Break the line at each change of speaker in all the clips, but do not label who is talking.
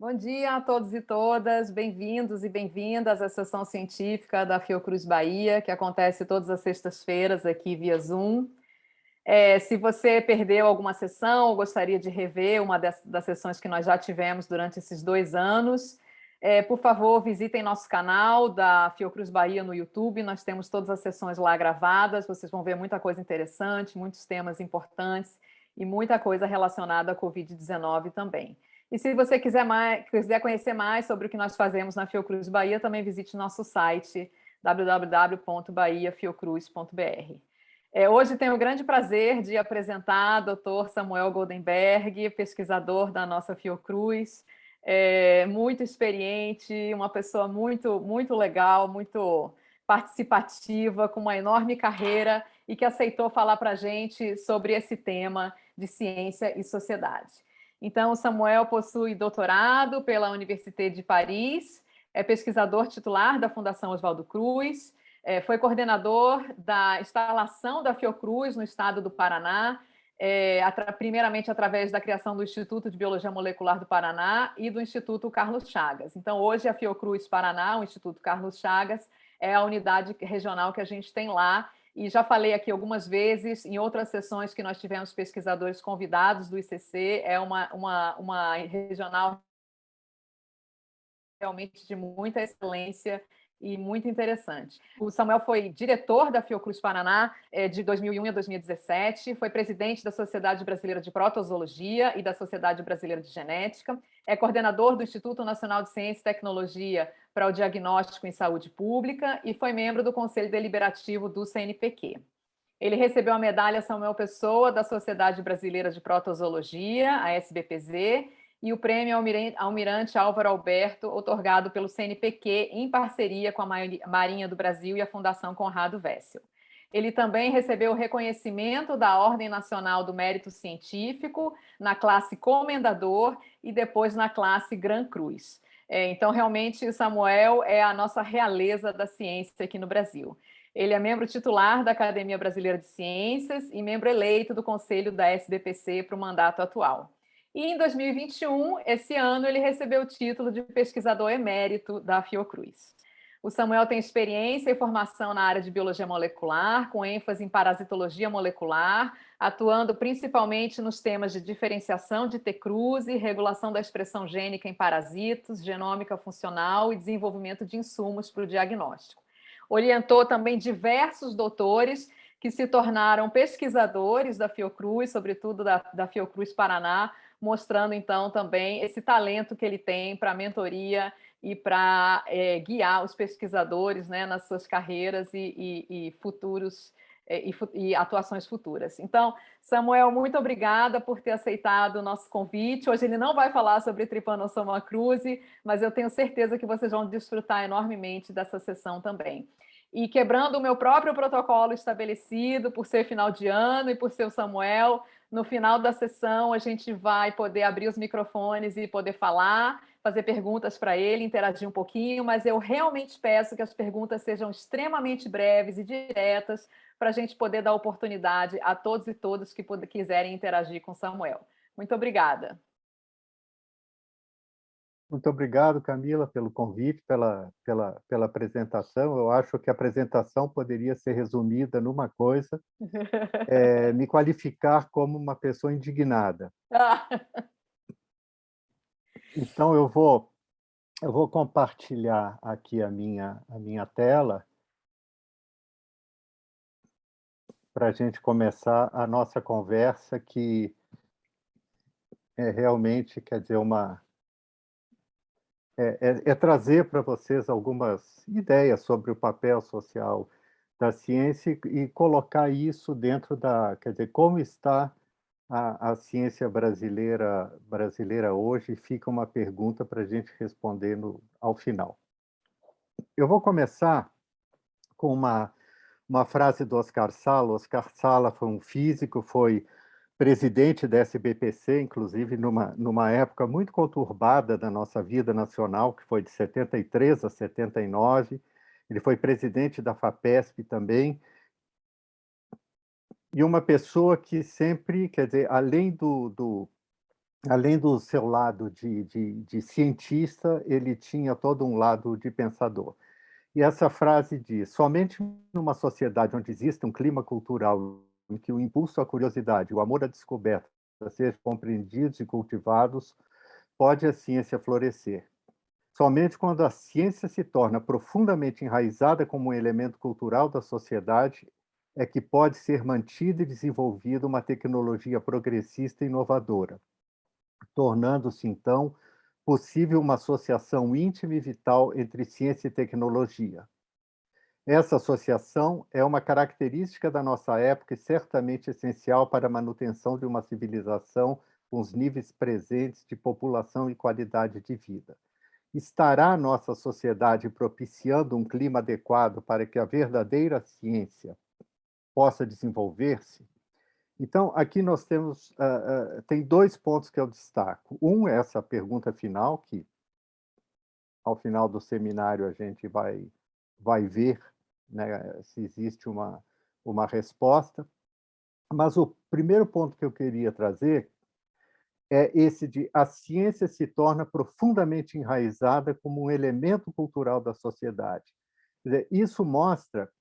Bom dia a todos e todas, bem-vindos e bem-vindas à sessão científica da Fiocruz Bahia, que acontece todas as sextas-feiras aqui via Zoom. Se você perdeu alguma sessão ou gostaria de rever uma das sessões que nós já tivemos durante esses 2 anos, por favor, visitem nosso canal da Fiocruz Bahia no YouTube. Nós temos todas as sessões lá gravadas. Vocês vão ver muita coisa interessante, muitos temas importantes e muita coisa relacionada à Covid-19 também. E se você quiser conhecer mais sobre o que nós fazemos na Fiocruz Bahia, também visite nosso site www.bahiafiocruz.br. Hoje tenho o grande prazer de apresentar o Dr. Samuel Goldenberg, pesquisador da nossa Fiocruz, muito experiente, uma pessoa muito, muito legal, muito participativa, com uma enorme carreira e que aceitou falar para a gente sobre esse tema de ciência e sociedade. Então, o Samuel possui doutorado pela Université de Paris, é pesquisador titular da Fundação Oswaldo Cruz, foi coordenador da instalação da Fiocruz no estado do Paraná, primeiramente através da criação do Instituto de Biologia Molecular do Paraná e do Instituto Carlos Chagas. Então, hoje, a Fiocruz Paraná, o Instituto Carlos Chagas, é a unidade regional que a gente tem lá. E já falei aqui algumas vezes, em outras sessões que nós tivemos pesquisadores convidados do ICC, é uma regional realmente de muita excelência e muito interessante. O Samuel foi diretor da Fiocruz Paraná de 2001 a 2017, foi presidente da Sociedade Brasileira de Protozoologia e da Sociedade Brasileira de Genética, é coordenador do Instituto Nacional de Ciência e Tecnologia para o Diagnóstico em Saúde Pública e foi membro do Conselho Deliberativo do CNPq. Ele recebeu a medalha Samuel Pessoa da Sociedade Brasileira de Protozoologia, a SBPZ, e o prêmio Almirante Álvaro Alberto, otorgado pelo CNPq em parceria com a Marinha do Brasil e a Fundação Conrado Wessel. Ele também recebeu o reconhecimento da Ordem Nacional do Mérito Científico na classe Comendador e depois na classe Gran Cruz. Então, realmente, o Samuel é a nossa realeza da ciência aqui no Brasil. Ele é membro titular da Academia Brasileira de Ciências e membro eleito do Conselho da SBPC para o mandato atual. E em 2021, esse ano, ele recebeu o título de pesquisador emérito da Fiocruz. O Samuel tem experiência e formação na área de biologia molecular, com ênfase em parasitologia molecular, atuando principalmente nos temas de diferenciação de T-cruzi, regulação da expressão gênica em parasitos, genômica funcional e desenvolvimento de insumos para o diagnóstico. Orientou também diversos doutores que se tornaram pesquisadores da Fiocruz, sobretudo da Fiocruz Paraná, mostrando então também esse talento que ele tem para mentoria e para guiar os pesquisadores, né, nas suas carreiras e futuros e atuações futuras. Então, Samuel, muito obrigada por ter aceitado o nosso convite. Hoje ele não vai falar sobre Trypanosoma cruzi, mas eu tenho certeza que vocês vão desfrutar enormemente dessa sessão também. E quebrando o meu próprio protocolo estabelecido por ser final de ano e por ser o Samuel, no final da sessão a gente vai poder abrir os microfones e poder falar, fazer perguntas para ele, interagir um pouquinho, mas eu realmente peço que as perguntas sejam extremamente breves e diretas para a gente poder dar oportunidade a todos e todas que quiserem interagir com Samuel. Muito obrigada.
Muito obrigado, Camila, pelo convite, pela apresentação. Eu acho que a apresentação poderia ser resumida numa coisa, me qualificar como uma pessoa indignada. Então, eu vou compartilhar aqui a minha tela para a gente começar a nossa conversa, que é realmente, quer dizer, é trazer para vocês algumas ideias sobre o papel social da ciência e colocar isso dentro quer dizer, como está a ciência brasileira hoje, fica uma pergunta para a gente responder ao final. Eu vou começar com uma frase do Oscar Sala. Oscar Sala foi um físico, foi presidente da SBPC, inclusive numa época muito conturbada da nossa vida nacional, que foi de 73 a 79. Ele foi presidente da FAPESP também, e uma pessoa que sempre, quer dizer, além além do seu lado de cientista, ele tinha todo um lado de pensador. E essa frase diz: "Somente numa sociedade onde existe um clima cultural em que o impulso à curiosidade, o amor à descoberta sejam compreendidos e cultivados, pode a ciência florescer. Somente quando a ciência se torna profundamente enraizada como um elemento cultural da sociedade é que pode ser mantida e desenvolvida uma tecnologia progressista e inovadora, tornando-se, então, possível uma associação íntima e vital entre ciência e tecnologia. Essa associação é uma característica da nossa época e certamente essencial para a manutenção de uma civilização com os níveis presentes de população e qualidade de vida. Estará a nossa sociedade propiciando um clima adequado para que a verdadeira ciência possa desenvolver-se?" Então, aqui nós temos, tem 2 pontos que eu destaco. Um é essa pergunta final, que ao final do seminário a gente vai ver, né, se existe uma resposta. Mas o primeiro ponto que eu queria trazer é esse de a ciência se torna profundamente enraizada como um elemento cultural da sociedade. Quer dizer, isso mostra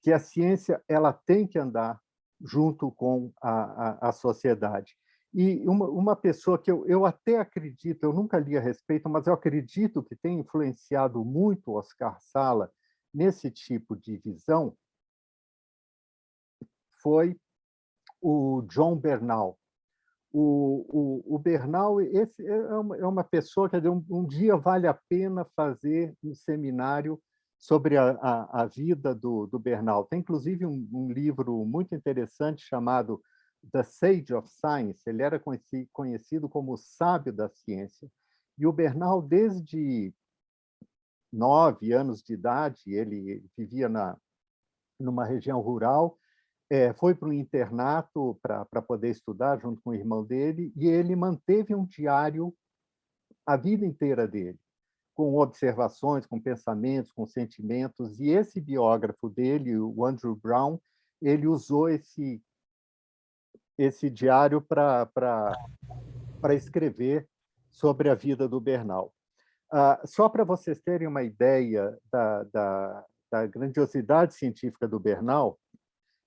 que a ciência ela tem que andar junto com a sociedade. E uma pessoa que eu até acredito, eu nunca li a respeito, mas eu acredito que tem influenciado muito Oscar Sala nesse tipo de visão, foi o John Bernal. O Bernal, esse é uma pessoa, quer dizer, um dia vale a pena fazer um seminário sobre a vida do Bernal. Tem inclusive um livro muito interessante chamado The Sage of Science. Ele era conhecido como o sábio da ciência. E o Bernal, desde 9 anos de idade, ele vivia numa região rural, foi para um internato para poder estudar junto com o irmão dele, e ele manteve um diário a vida inteira dele, com observações, com pensamentos, com sentimentos, e esse biógrafo dele, o Andrew Brown, ele usou esse diário para escrever sobre a vida do Bernal. Só para vocês terem uma ideia da grandiosidade científica do Bernal,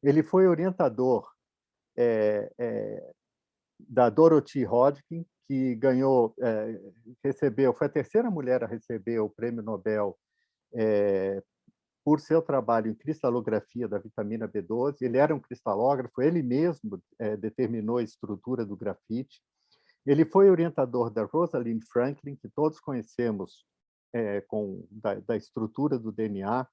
ele foi orientador da Dorothy Hodgkin, que foi a terceira mulher a receber o prêmio Nobel por seu trabalho em cristalografia da vitamina B12. Ele era um cristalógrafo, ele mesmo determinou a estrutura do grafite. Ele foi orientador da Rosalind Franklin, que todos conhecemos da estrutura do DNA.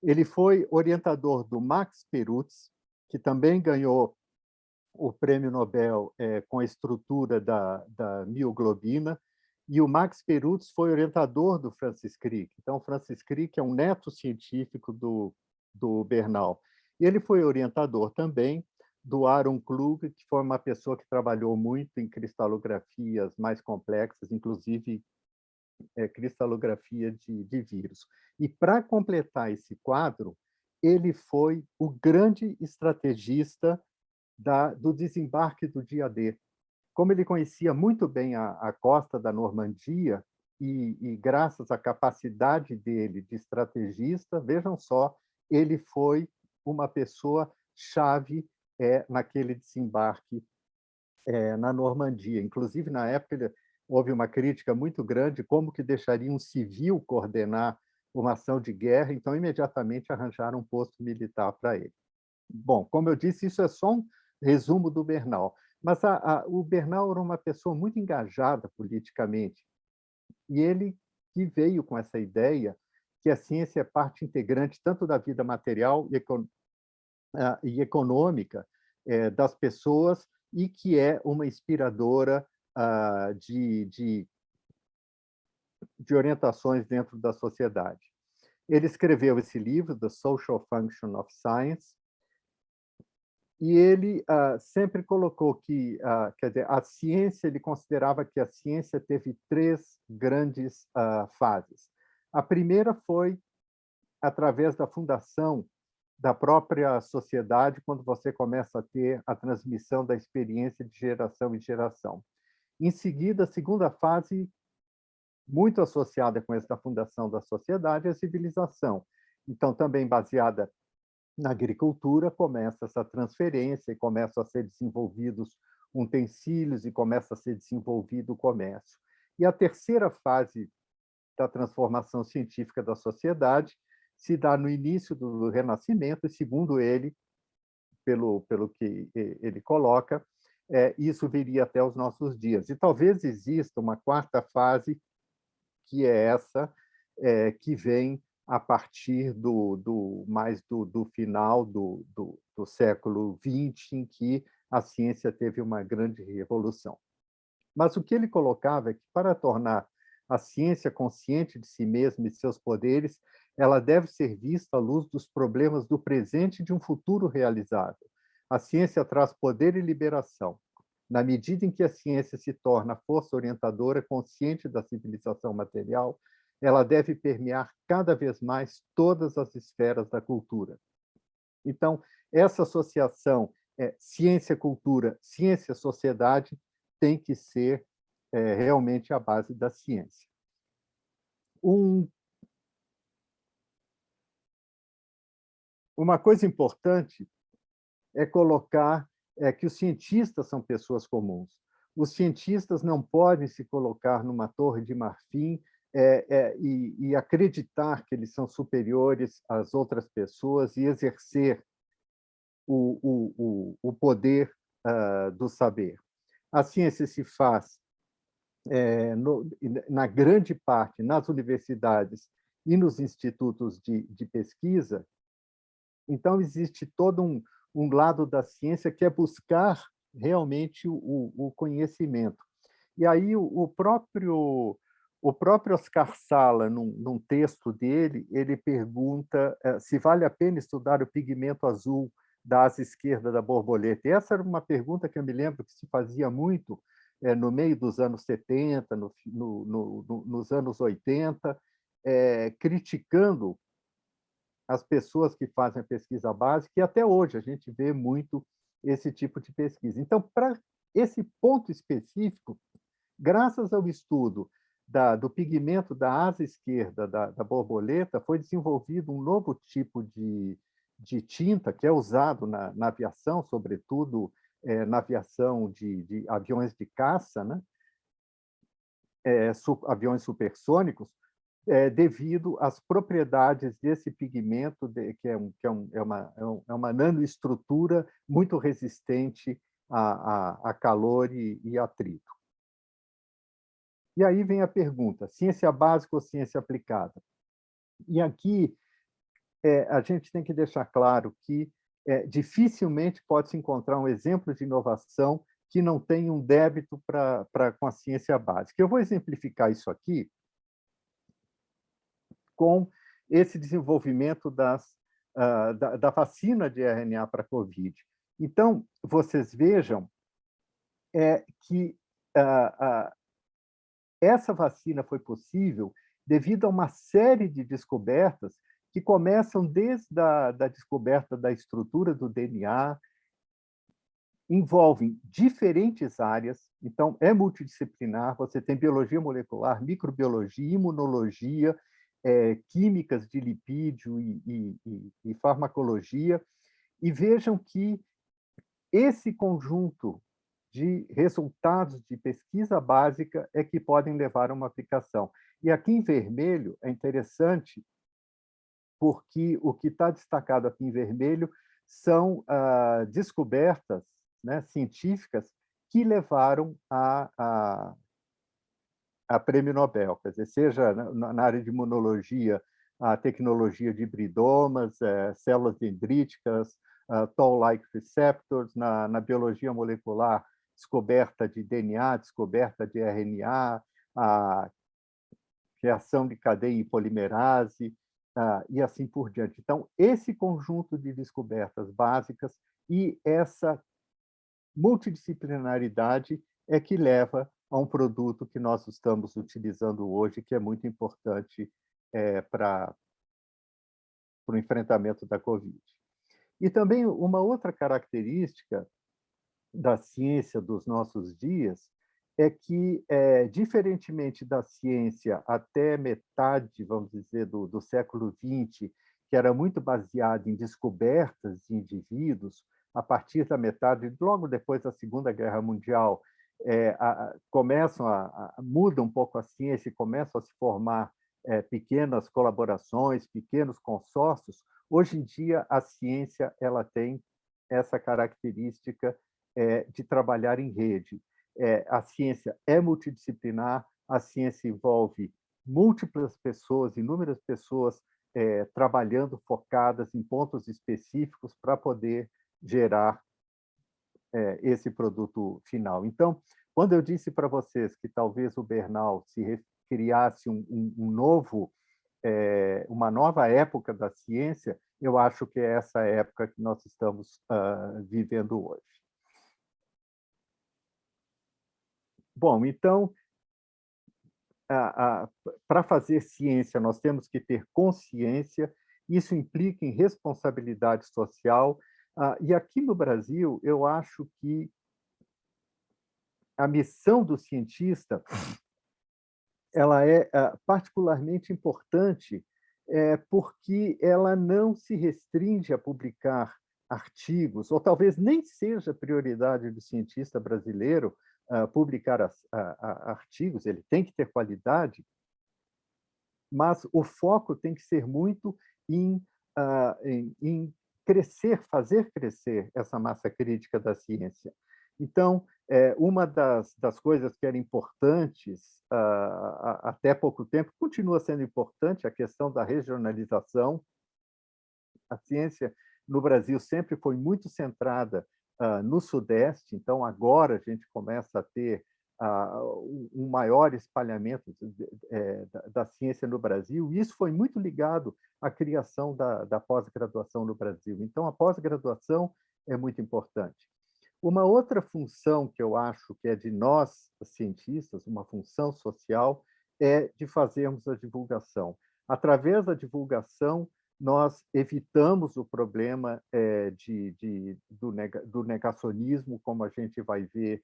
Ele foi orientador do Max Perutz, que também ganhou o prêmio Nobel com a estrutura da mioglobina, e o Max Perutz foi orientador do Francis Crick. Então, o Francis Crick é um neto científico do Bernal. E ele foi orientador também do Aaron Klug, que foi uma pessoa que trabalhou muito em cristalografias mais complexas, inclusive cristalografia de vírus. E para completar esse quadro, ele foi o grande estrategista do desembarque do dia D. Como ele conhecia muito bem a costa da Normandia, e graças à capacidade dele de estrategista, vejam só, ele foi uma pessoa chave naquele desembarque na Normandia. Inclusive, na época, houve uma crítica muito grande como que deixaria um civil coordenar uma ação de guerra, então imediatamente arranjaram um posto militar para ele. Bom, como eu disse, isso é só um resumo do Bernal, mas o Bernal era uma pessoa muito engajada politicamente, e ele que veio com essa ideia que a ciência é parte integrante tanto da vida material e econômica das pessoas, e que é uma inspiradora de orientações dentro da sociedade. Ele escreveu esse livro, The Social Function of Science, e ele sempre colocou que, quer dizer, a ciência, ele considerava que a ciência teve 3 grandes fases. A primeira foi através da fundação da própria sociedade quando você começa a ter a transmissão da experiência de geração em geração. Em seguida, a segunda fase, muito associada com essa fundação da sociedade, é a civilização. Então, também baseada na agricultura, começa essa transferência e começam a ser desenvolvidos utensílios e começa a ser desenvolvido o comércio. E a terceira fase da transformação científica da sociedade se dá no início do Renascimento, e, segundo ele, pelo que ele coloca, isso viria até os nossos dias. E talvez exista uma quarta fase, que é essa, que vem a partir do final do século XX, em que a ciência teve uma grande revolução. Mas o que ele colocava é que, para tornar a ciência consciente de si mesma e de seus poderes, ela deve ser vista à luz dos problemas do presente e de um futuro realizável. A ciência traz poder e liberação. Na medida em que a ciência se torna força orientadora consciente da civilização material, ela deve permear cada vez mais todas as esferas da cultura. Então, essa associação ciência-cultura, ciência-sociedade tem que ser realmente a base da ciência. Uma coisa importante é colocar que os cientistas são pessoas comuns. Os cientistas não podem se colocar numa torre de marfim e acreditar que eles são superiores às outras pessoas e exercer o poder do saber. A ciência se faz, na grande parte, nas universidades e nos institutos de pesquisa. Então, existe todo um lado da ciência que é buscar realmente o conhecimento. E aí o próprio Oscar Sala, num texto dele, ele pergunta se vale a pena estudar o pigmento azul da asa esquerda da borboleta. E essa era uma pergunta que eu me lembro que se fazia muito no meio dos anos 70, nos anos 80, criticando as pessoas que fazem a pesquisa básica, e até hoje a gente vê muito esse tipo de pesquisa. Então, para esse ponto específico, graças ao estudo do pigmento da asa esquerda da borboleta, foi desenvolvido um novo tipo de tinta que é usado na aviação, sobretudo na aviação de aviões de caça, né? Aviões supersônicos, devido às propriedades desse pigmento, que é uma nanoestrutura muito resistente a calor e atrito. E aí vem a pergunta: ciência básica ou ciência aplicada? E aqui a gente tem que deixar claro que dificilmente pode-se encontrar um exemplo de inovação que não tenha um débito com a ciência básica. Eu vou exemplificar isso aqui com esse desenvolvimento da vacina de RNA para a Covid. Então, vocês vejam que essa vacina foi possível devido a uma série de descobertas que começam desde a descoberta da estrutura do DNA, envolvem diferentes áreas, então é multidisciplinar, você tem biologia molecular, microbiologia, imunologia, químicas de lipídio e farmacologia, e vejam que esse conjunto de resultados de pesquisa básica é que podem levar a uma aplicação. E aqui em vermelho é interessante, porque o que está destacado aqui em vermelho são descobertas, né, científicas que levaram a prêmio Nobel, quer dizer, seja na área de imunologia, a tecnologia de hibridomas, células dendríticas, Toll-like receptors, na biologia molecular, descoberta de DNA, descoberta de RNA, a reação de cadeia em polimerase, e assim por diante. Então, esse conjunto de descobertas básicas e essa multidisciplinaridade é que leva a um produto que nós estamos utilizando hoje, que é muito importante para o enfrentamento da Covid. E também uma outra característica da ciência dos nossos dias é que, diferentemente da ciência até metade, vamos dizer, do século XX, que era muito baseada em descobertas de indivíduos, a partir da metade, logo depois da Segunda Guerra Mundial, começam muda um pouco a ciência e começam a se formar pequenas colaborações, pequenos consórcios. Hoje em dia, a ciência ela tem essa característica de trabalhar em rede. A ciência é multidisciplinar, a ciência envolve múltiplas pessoas, inúmeras pessoas trabalhando focadas em pontos específicos para poder gerar esse produto final. Então, quando eu disse para vocês que talvez o Bernal criasse uma nova época da ciência, eu acho que é essa época que nós estamos vivendo hoje. Bom, então, para fazer ciência, nós temos que ter consciência, isso implica em responsabilidade social, e aqui no Brasil, eu acho que a missão do cientista ela é particularmente importante, porque ela não se restringe a publicar artigos, ou talvez nem seja prioridade do cientista brasileiro publicar artigos, ele tem que ter qualidade, mas o foco tem que ser muito em crescer, fazer crescer essa massa crítica da ciência. Então, uma das coisas que eram importantes até pouco tempo, continua sendo importante, a questão da regionalização. A ciência no Brasil sempre foi muito centrada no Sudeste, então agora a gente começa a ter um maior espalhamento da ciência no Brasil, e isso foi muito ligado à criação da pós-graduação no Brasil. Então, a pós-graduação é muito importante. Uma outra função que eu acho que é de nós, cientistas, uma função social, é de fazermos a divulgação. Através da divulgação, nós evitamos o problema do negacionismo, como a gente vai ver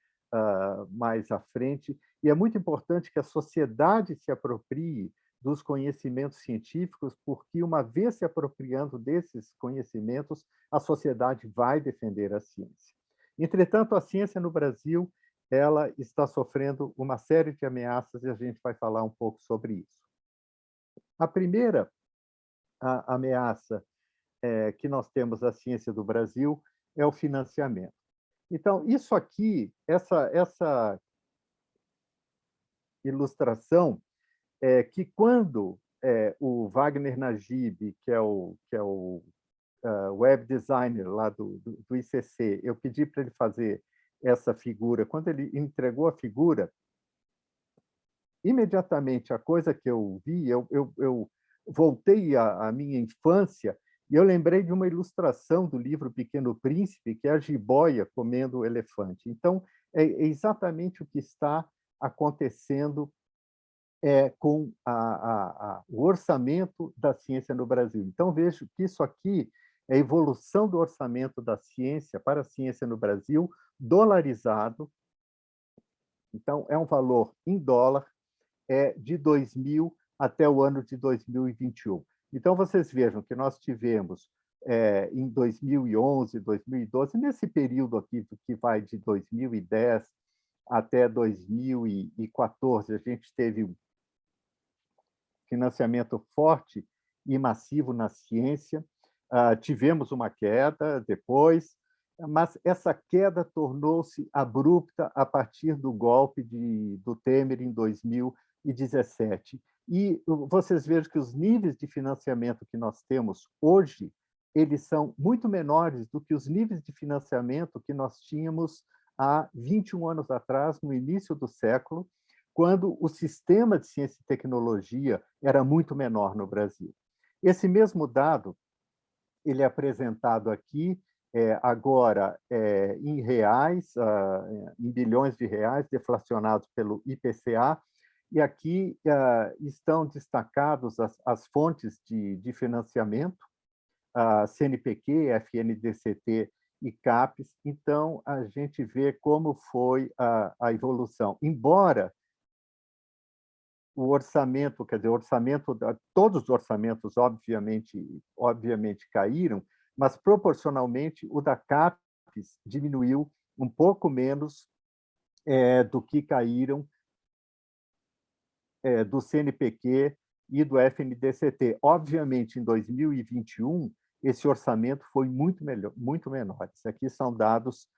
mais à frente, e é muito importante que a sociedade se aproprie dos conhecimentos científicos, porque, uma vez se apropriando desses conhecimentos, a sociedade vai defender a ciência. Entretanto, a ciência no Brasil ela está sofrendo uma série de ameaças e a gente vai falar um pouco sobre isso. A primeira ameaça que nós temos à ciência do Brasil é o financiamento. Então, isso aqui, essa ilustração, que quando o Wagner Najib, que é o web designer lá do ICC, eu pedi para ele fazer essa figura. Quando ele entregou a figura, imediatamente a coisa que eu vi, eu voltei à minha infância e eu lembrei de uma ilustração do livro Pequeno Príncipe, que é a jiboia comendo o elefante. Então, é exatamente o que está acontecendo com o orçamento da ciência no Brasil. Então, vejo que isso aqui é a evolução do orçamento da ciência para a ciência no Brasil, dolarizado. Então, é um valor em dólar, de 2000 até o ano de 2021. Então, vocês vejam que nós tivemos, em 2011, 2012, nesse período aqui que vai de 2010 até 2014, a gente teve um financiamento forte e massivo na ciência. Tivemos uma queda depois, mas essa queda tornou-se abrupta a partir do golpe do Temer em 2017. E vocês vejam que os níveis de financiamento que nós temos hoje, eles são muito menores do que os níveis de financiamento que nós tínhamos há 21 anos atrás, no início do século, quando o sistema de ciência e tecnologia era muito menor no Brasil. Esse mesmo dado ele é apresentado aqui, agora em reais, em bilhões de reais, deflacionados pelo IPCA, e aqui estão destacados as fontes de financiamento. CNPq, FNDCT e CAPES. Então, a gente vê como foi a evolução. Embora o orçamento, quer dizer, todos os orçamentos, obviamente caíram, mas, proporcionalmente, o da CAPES diminuiu um pouco menos do que caíram do CNPq e do FNDCT. Obviamente, em 2021, esse orçamento foi muito menor. Isso aqui são dados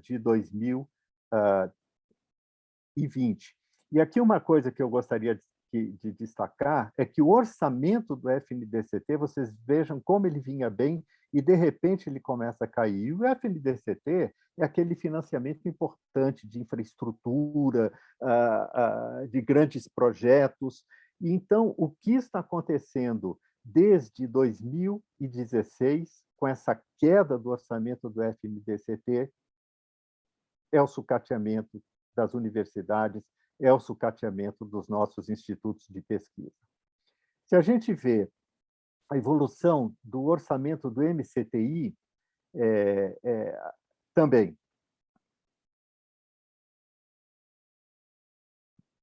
de 2020. E aqui uma coisa que eu gostaria de destacar é que o orçamento do FNDCT, vocês vejam como ele vinha bem e, de repente, ele começa a cair. E o FNDCT é aquele financiamento importante de infraestrutura, de grandes projetos. E, então, o que está acontecendo desde 2016, com essa queda do orçamento do FNDCT, é o sucateamento das universidades, é o sucateamento dos nossos institutos de pesquisa. Se a gente vê a evolução do orçamento do MCTI, também,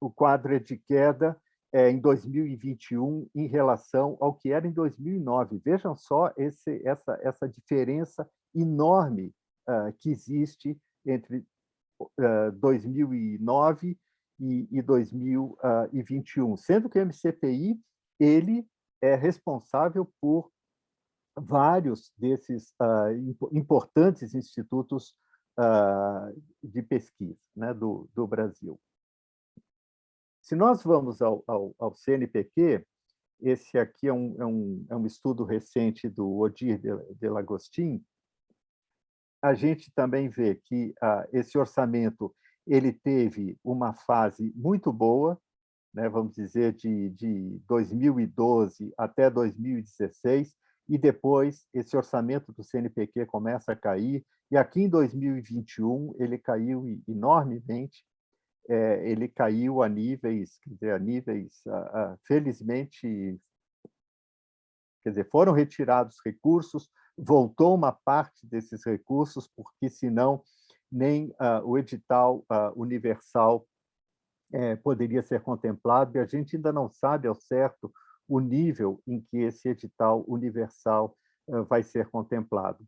o quadro é de queda em 2021 em relação ao que era em 2009. Vejam só essa diferença enorme que existe entre 2009 e 2021, sendo que o MCTI ele é responsável por vários desses importantes institutos de pesquisa, né, do Brasil. Se nós vamos ao CNPq, esse aqui é um estudo recente do Odir Delagostin, a gente também vê que esse orçamento ele teve uma fase muito boa, né, vamos dizer, de 2012 até 2016, e depois esse orçamento do CNPq começa a cair, e aqui em 2021 ele caiu enormemente, ele caiu a níveis, quer dizer, felizmente, quer dizer, foram retirados recursos, voltou uma parte desses recursos, porque senão nem o edital universal poderia ser contemplado, e a gente ainda não sabe ao certo o nível em que esse edital universal vai ser contemplado.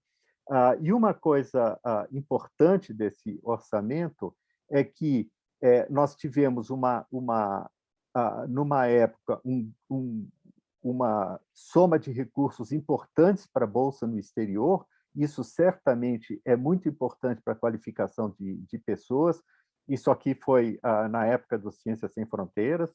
E uma coisa importante desse orçamento é que nós tivemos numa época, uma soma de recursos importantes para a Bolsa no exterior. Isso certamente é muito importante para a qualificação de pessoas. Isso aqui foi na época do Ciências Sem Fronteiras,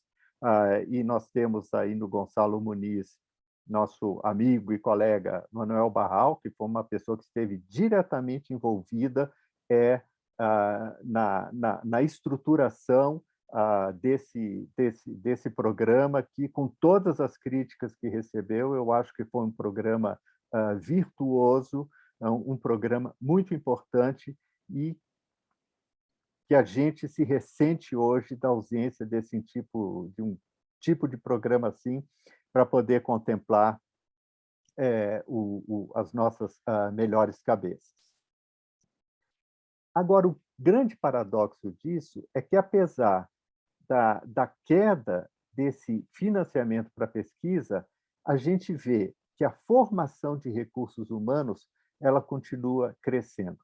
e nós temos aí no Gonçalo Muniz, nosso amigo e colega Manuel Barral, que foi uma pessoa que esteve diretamente envolvida na estruturação desse programa, que, com todas as críticas que recebeu, eu acho que foi um programa virtuoso, um programa muito importante, e que a gente se ressente hoje da ausência de um tipo de programa assim, para poder contemplar as nossas melhores cabeças. Agora, o grande paradoxo disso é que, apesar da queda desse financiamento para a pesquisa, a gente vê que a formação de recursos humanos ela continua crescendo.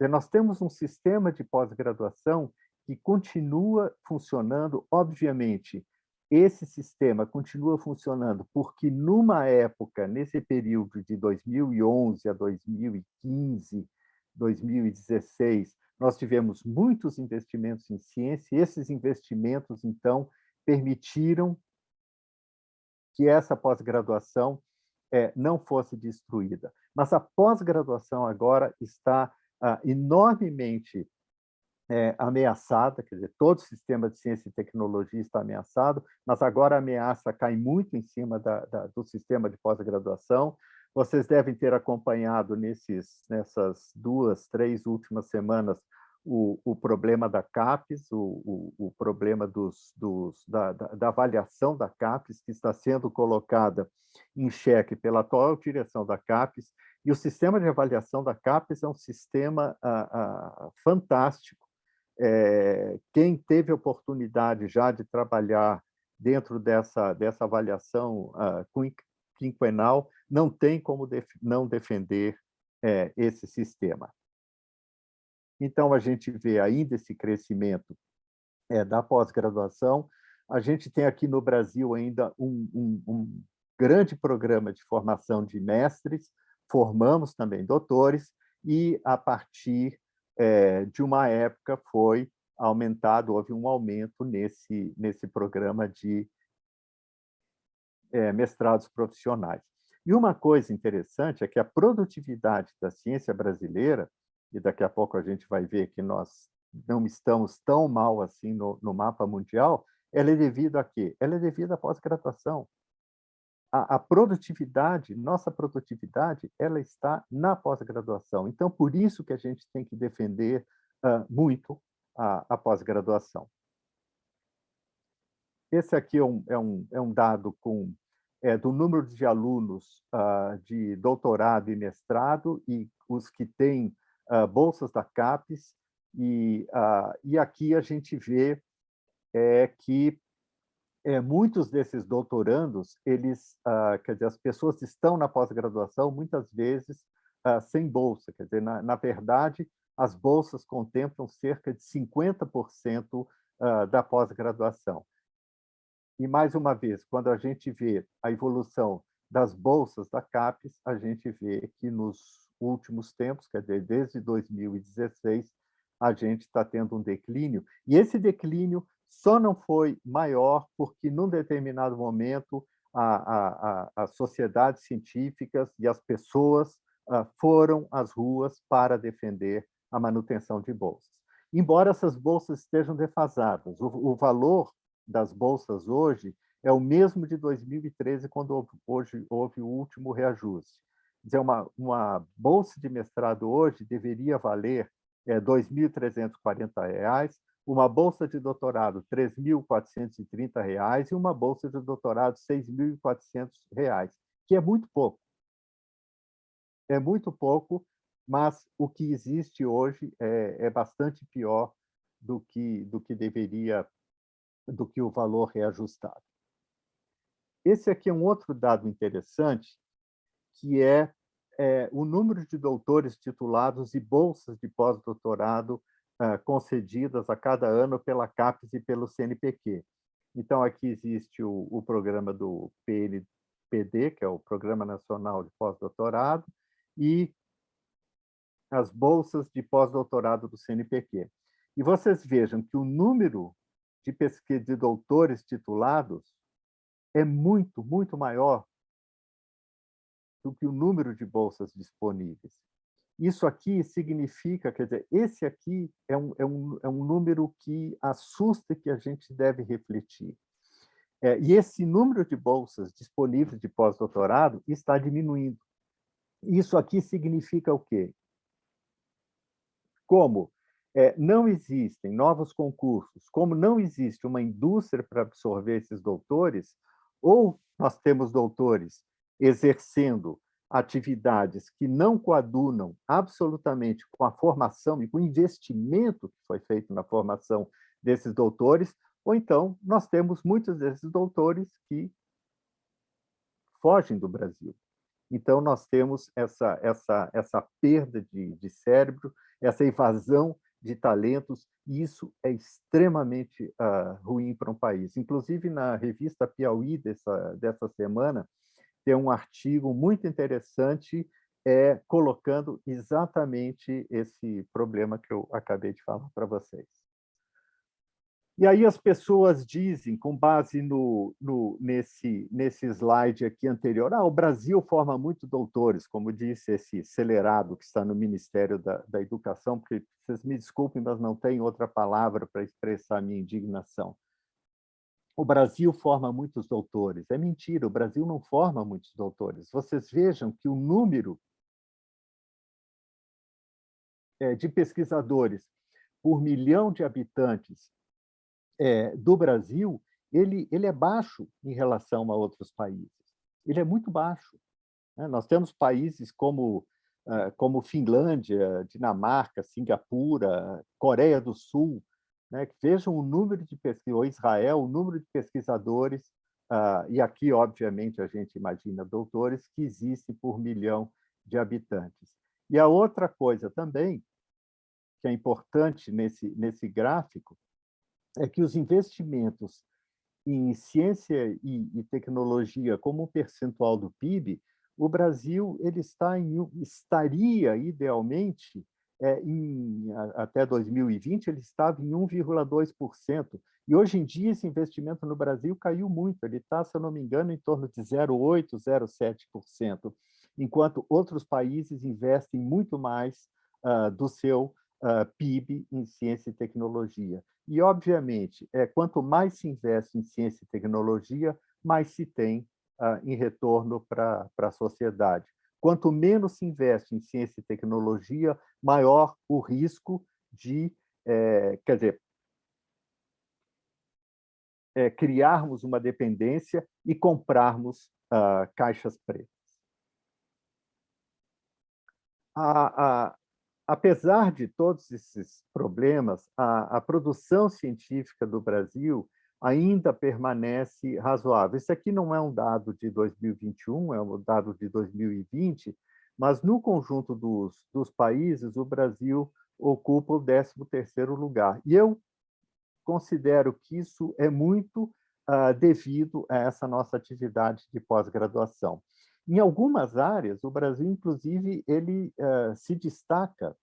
Nós temos um sistema de pós-graduação que continua funcionando. Obviamente, esse sistema continua funcionando porque, numa época, nesse período de 2011 a 2015, 2016, nós tivemos muitos investimentos em ciência, e esses investimentos, então, permitiram que essa pós-graduação não fosse destruída. Mas a pós-graduação agora está enormemente ameaçada, quer dizer, todo o sistema de ciência e tecnologia está ameaçado, mas agora a ameaça cai muito em cima do sistema de pós-graduação. Vocês devem ter acompanhado nessas 2, 3 últimas semanas o problema da CAPES, o problema da avaliação da CAPES, que está sendo colocada em xeque pela atual direção da CAPES, e o sistema de avaliação da CAPES é um sistema fantástico. Quem teve oportunidade já de trabalhar dentro dessa avaliação quinquenal não tem como não defender esse sistema. Então, a gente vê ainda esse crescimento da pós-graduação. A gente tem aqui no Brasil ainda um grande programa de formação de mestres, formamos também doutores, e, a partir de uma época, foi aumentado, houve um aumento nesse programa de mestrados profissionais. E uma coisa interessante é que a produtividade da ciência brasileira, e daqui a pouco a gente vai ver que nós não estamos tão mal assim no mapa mundial, ela é devido a quê? Ela é devido à pós-graduação. A produtividade, nossa produtividade, ela está na pós-graduação. Então, por isso que a gente tem que defender muito a pós-graduação. Esse aqui é um dado do número de alunos de doutorado e mestrado, e os que têm bolsas da CAPES, e aqui a gente vê que muitos desses doutorandos, quer dizer, as pessoas estão na pós-graduação, muitas vezes sem bolsa. Quer dizer, na verdade, as bolsas contemplam cerca de 50% da pós-graduação. E, mais uma vez, quando a gente vê a evolução das bolsas da CAPES, a gente vê que, nos últimos tempos, quer dizer, desde 2016, a gente está tendo um declínio, e esse declínio só não foi maior porque, num determinado momento, as sociedades científicas e as pessoas foram às ruas para defender a manutenção de bolsas. Embora essas bolsas estejam defasadas, o valor das bolsas hoje é o mesmo de 2013, quando houve o último reajuste. Quer dizer, uma bolsa de mestrado hoje deveria valer R$ 2.340, uma bolsa de doutorado R$ 3.430 e uma bolsa de doutorado R$ 6.400, que é muito pouco. É muito pouco, mas o que existe hoje é bastante pior do que deveria, do que o valor reajustado. Esse aqui é um outro dado interessante, que é o número de doutores titulados e bolsas de pós-doutorado concedidas a cada ano pela CAPES e pelo CNPq. Então, aqui existe o programa do PNPD, que é o Programa Nacional de Pós-Doutorado, e as bolsas de pós-doutorado do CNPq. E vocês vejam que o número de doutores titulados é muito, muito maior do que o número de bolsas disponíveis. Isso aqui significa, quer dizer, esse aqui é um número que assusta, que a gente deve refletir. E esse número de bolsas disponíveis de pós-doutorado está diminuindo. Isso aqui significa o quê? Como não existem novos concursos, como não existe uma indústria para absorver esses doutores, ou nós temos doutores exercendo atividades que não coadunam absolutamente com a formação e com o investimento que foi feito na formação desses doutores, ou então nós temos muitos desses doutores que fogem do Brasil. Então, nós temos essa perda de cérebro, essa evasão de talentos, e isso é extremamente ruim para um país. Inclusive, na revista Piauí dessa semana, tem um artigo muito interessante colocando exatamente esse problema que eu acabei de falar para vocês. E aí as pessoas dizem, com base nesse slide aqui anterior, o Brasil forma muitos doutores, como disse esse acelerado que está no Ministério da Educação, porque, vocês me desculpem, mas não tem outra palavra para expressar a minha indignação. O Brasil forma muitos doutores. É mentira, o Brasil não forma muitos doutores. Vocês vejam que o número de pesquisadores por milhão de habitantes do Brasil, ele é baixo em relação a outros países. ele é muito baixo, né? Nós temos países como Finlândia, Dinamarca, Singapura, Coreia do Sul, né, que vejam o número de pesquisadores, ou Israel, o número de pesquisadores, e aqui, obviamente, a gente imagina doutores que existem por milhão de habitantes. E a outra coisa também, que é importante nesse gráfico, é que os investimentos em ciência e tecnologia como um percentual do PIB, o Brasil ele estaria, idealmente, até 2020, ele estava em 1,2%. E, hoje em dia, esse investimento no Brasil caiu muito. Ele está, se eu não me engano, em torno de 0,8%, 0,7%, enquanto outros países investem muito mais do seu PIB em ciência e tecnologia. E, obviamente, quanto mais se investe em ciência e tecnologia, mais se tem em retorno para a sociedade. Quanto menos se investe em ciência e tecnologia, maior o risco de, quer dizer, criarmos uma dependência e comprarmos caixas pretas. Apesar de todos esses problemas, a produção científica do Brasil ainda permanece razoável. Isso aqui não é um dado de 2021, é um dado de 2020, mas no conjunto dos países, o Brasil ocupa o 13º lugar. E eu considero que isso é muito devido a essa nossa atividade de pós-graduação. Em algumas áreas, o Brasil, inclusive, ele se destaca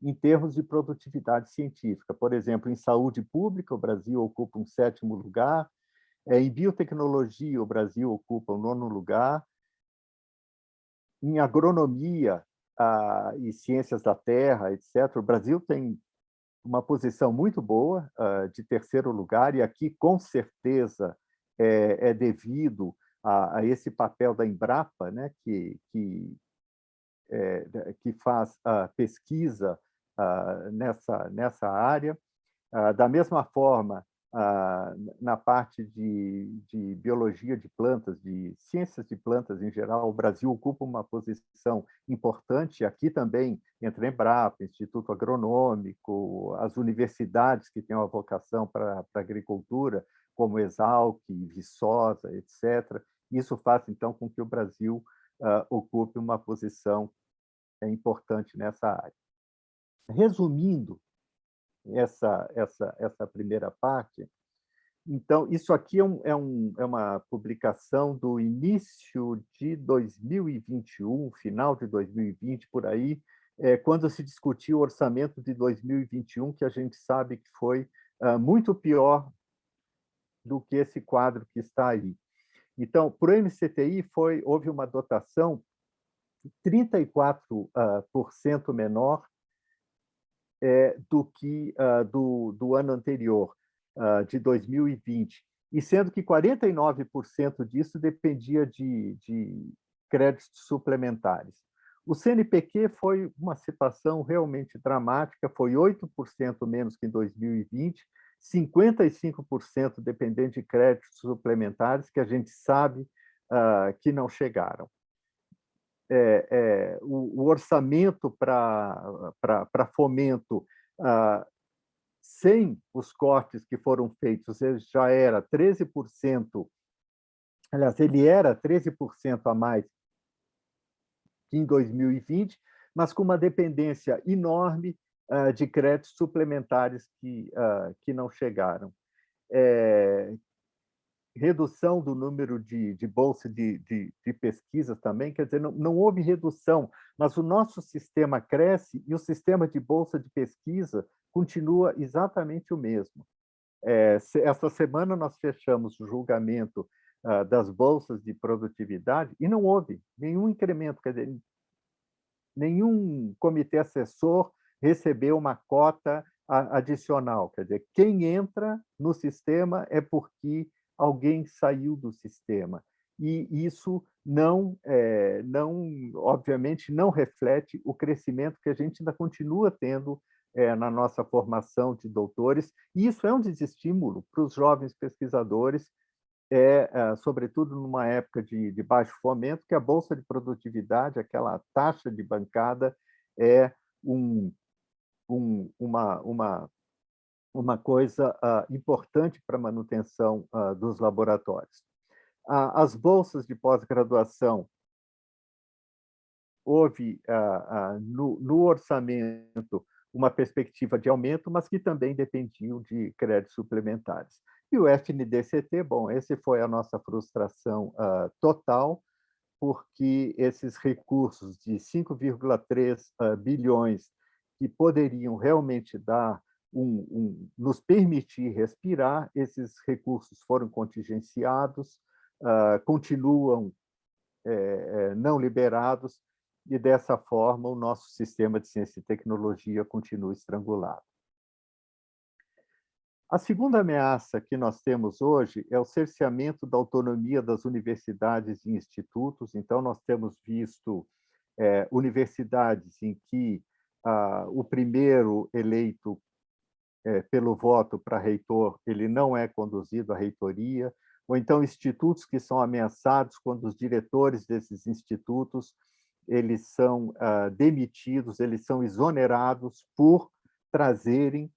em termos de produtividade científica. Por exemplo, em saúde pública, o Brasil ocupa um 7º lugar. Em biotecnologia, o Brasil ocupa o 9º lugar. Em agronomia e ciências da terra, etc., o Brasil tem uma posição muito boa, de 3º lugar, e aqui, com certeza, é devido a esse papel da Embrapa, né, que faz pesquisa nessa área. Da mesma forma, na parte de biologia de plantas, de ciências de plantas em geral, o Brasil ocupa uma posição importante. Aqui também, entre a Embrapa, Instituto Agronômico, as universidades que têm uma vocação para a agricultura, como Exalc, Viçosa, etc. Isso faz, então, com que o Brasil ocupe uma posição importante nessa área. Resumindo essa primeira parte, então, isso aqui é uma publicação do início de 2021, final de 2020, por aí, quando se discutiu o orçamento de 2021, que a gente sabe que foi muito pior do que esse quadro que está aí. Então, para o MCTI, houve uma dotação 34% menor do que do ano anterior, de 2020, e sendo que 49% disso dependia de créditos suplementares. O CNPq foi uma situação realmente dramática, foi 8% menos que em 2020, 55% dependente de créditos suplementares, que a gente sabe que não chegaram. O orçamento para fomento, sem os cortes que foram feitos, ele já era 13%, aliás, ele era 13% a mais que em 2020, mas com uma dependência enorme de créditos suplementares que não chegaram. Redução do número de bolsa de pesquisas também, quer dizer, não houve redução, mas o nosso sistema cresce e o sistema de bolsa de pesquisa continua exatamente o mesmo. Essa semana nós fechamos o julgamento das bolsas de produtividade e não houve nenhum incremento, quer dizer, nenhum comitê assessor recebeu uma cota adicional, quer dizer, quem entra no sistema é porque alguém saiu do sistema. E isso obviamente, não reflete o crescimento que a gente ainda continua tendo na nossa formação de doutores, e isso é um desestímulo para os jovens pesquisadores sobretudo numa época de baixo fomento, que a bolsa de produtividade, aquela taxa de bancada, é um uma coisa importante para a manutenção dos laboratórios. As bolsas de pós-graduação, houve no orçamento uma perspectiva de aumento, mas que também dependiam de créditos suplementares. E o FNDCT, bom, esse foi a nossa frustração total, porque esses recursos de 5,3 bilhões que poderiam realmente dar nos permitir respirar, esses recursos foram contingenciados, continuam não liberados, e dessa forma o nosso sistema de ciência e tecnologia continua estrangulado. A segunda ameaça que nós temos hoje é o cerceamento da autonomia das universidades e institutos. Então, nós temos visto universidades em que o primeiro eleito pelo voto para reitor, ele não é conduzido à reitoria, ou então institutos que são ameaçados quando os diretores desses institutos eles são demitidos, eles são exonerados por trazerem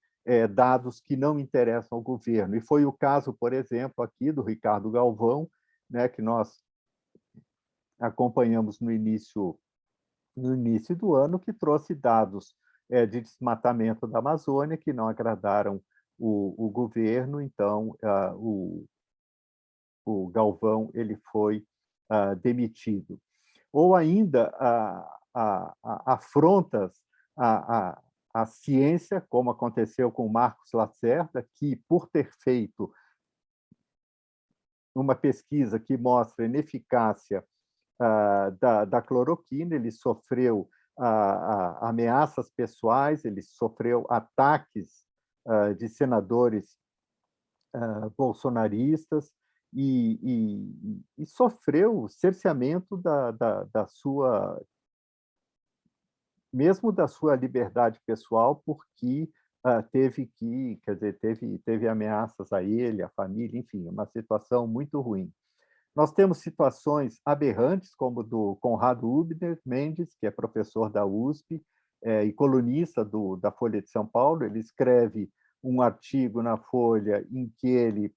dados que não interessam ao governo. E foi o caso, por exemplo, aqui do Ricardo Galvão, né, que nós acompanhamos no início do ano, que trouxe dados de desmatamento da Amazônia que não agradaram o governo. Então, o Galvão ele foi demitido. Ou ainda afrontas à ciência, como aconteceu com Marcos Lacerda, que, por ter feito uma pesquisa que mostra a ineficácia da cloroquina, ele sofreu ameaças pessoais, ele sofreu ataques de senadores bolsonaristas e sofreu cerceamento da sua, mesmo da sua liberdade pessoal, porque teve que, quer dizer, teve ameaças a ele, à família, enfim, uma situação muito ruim. Nós temos situações aberrantes, como do Conrado Ubner Mendes, que é professor da USP e colunista da Folha de São Paulo. Ele escreve um artigo na Folha em que ele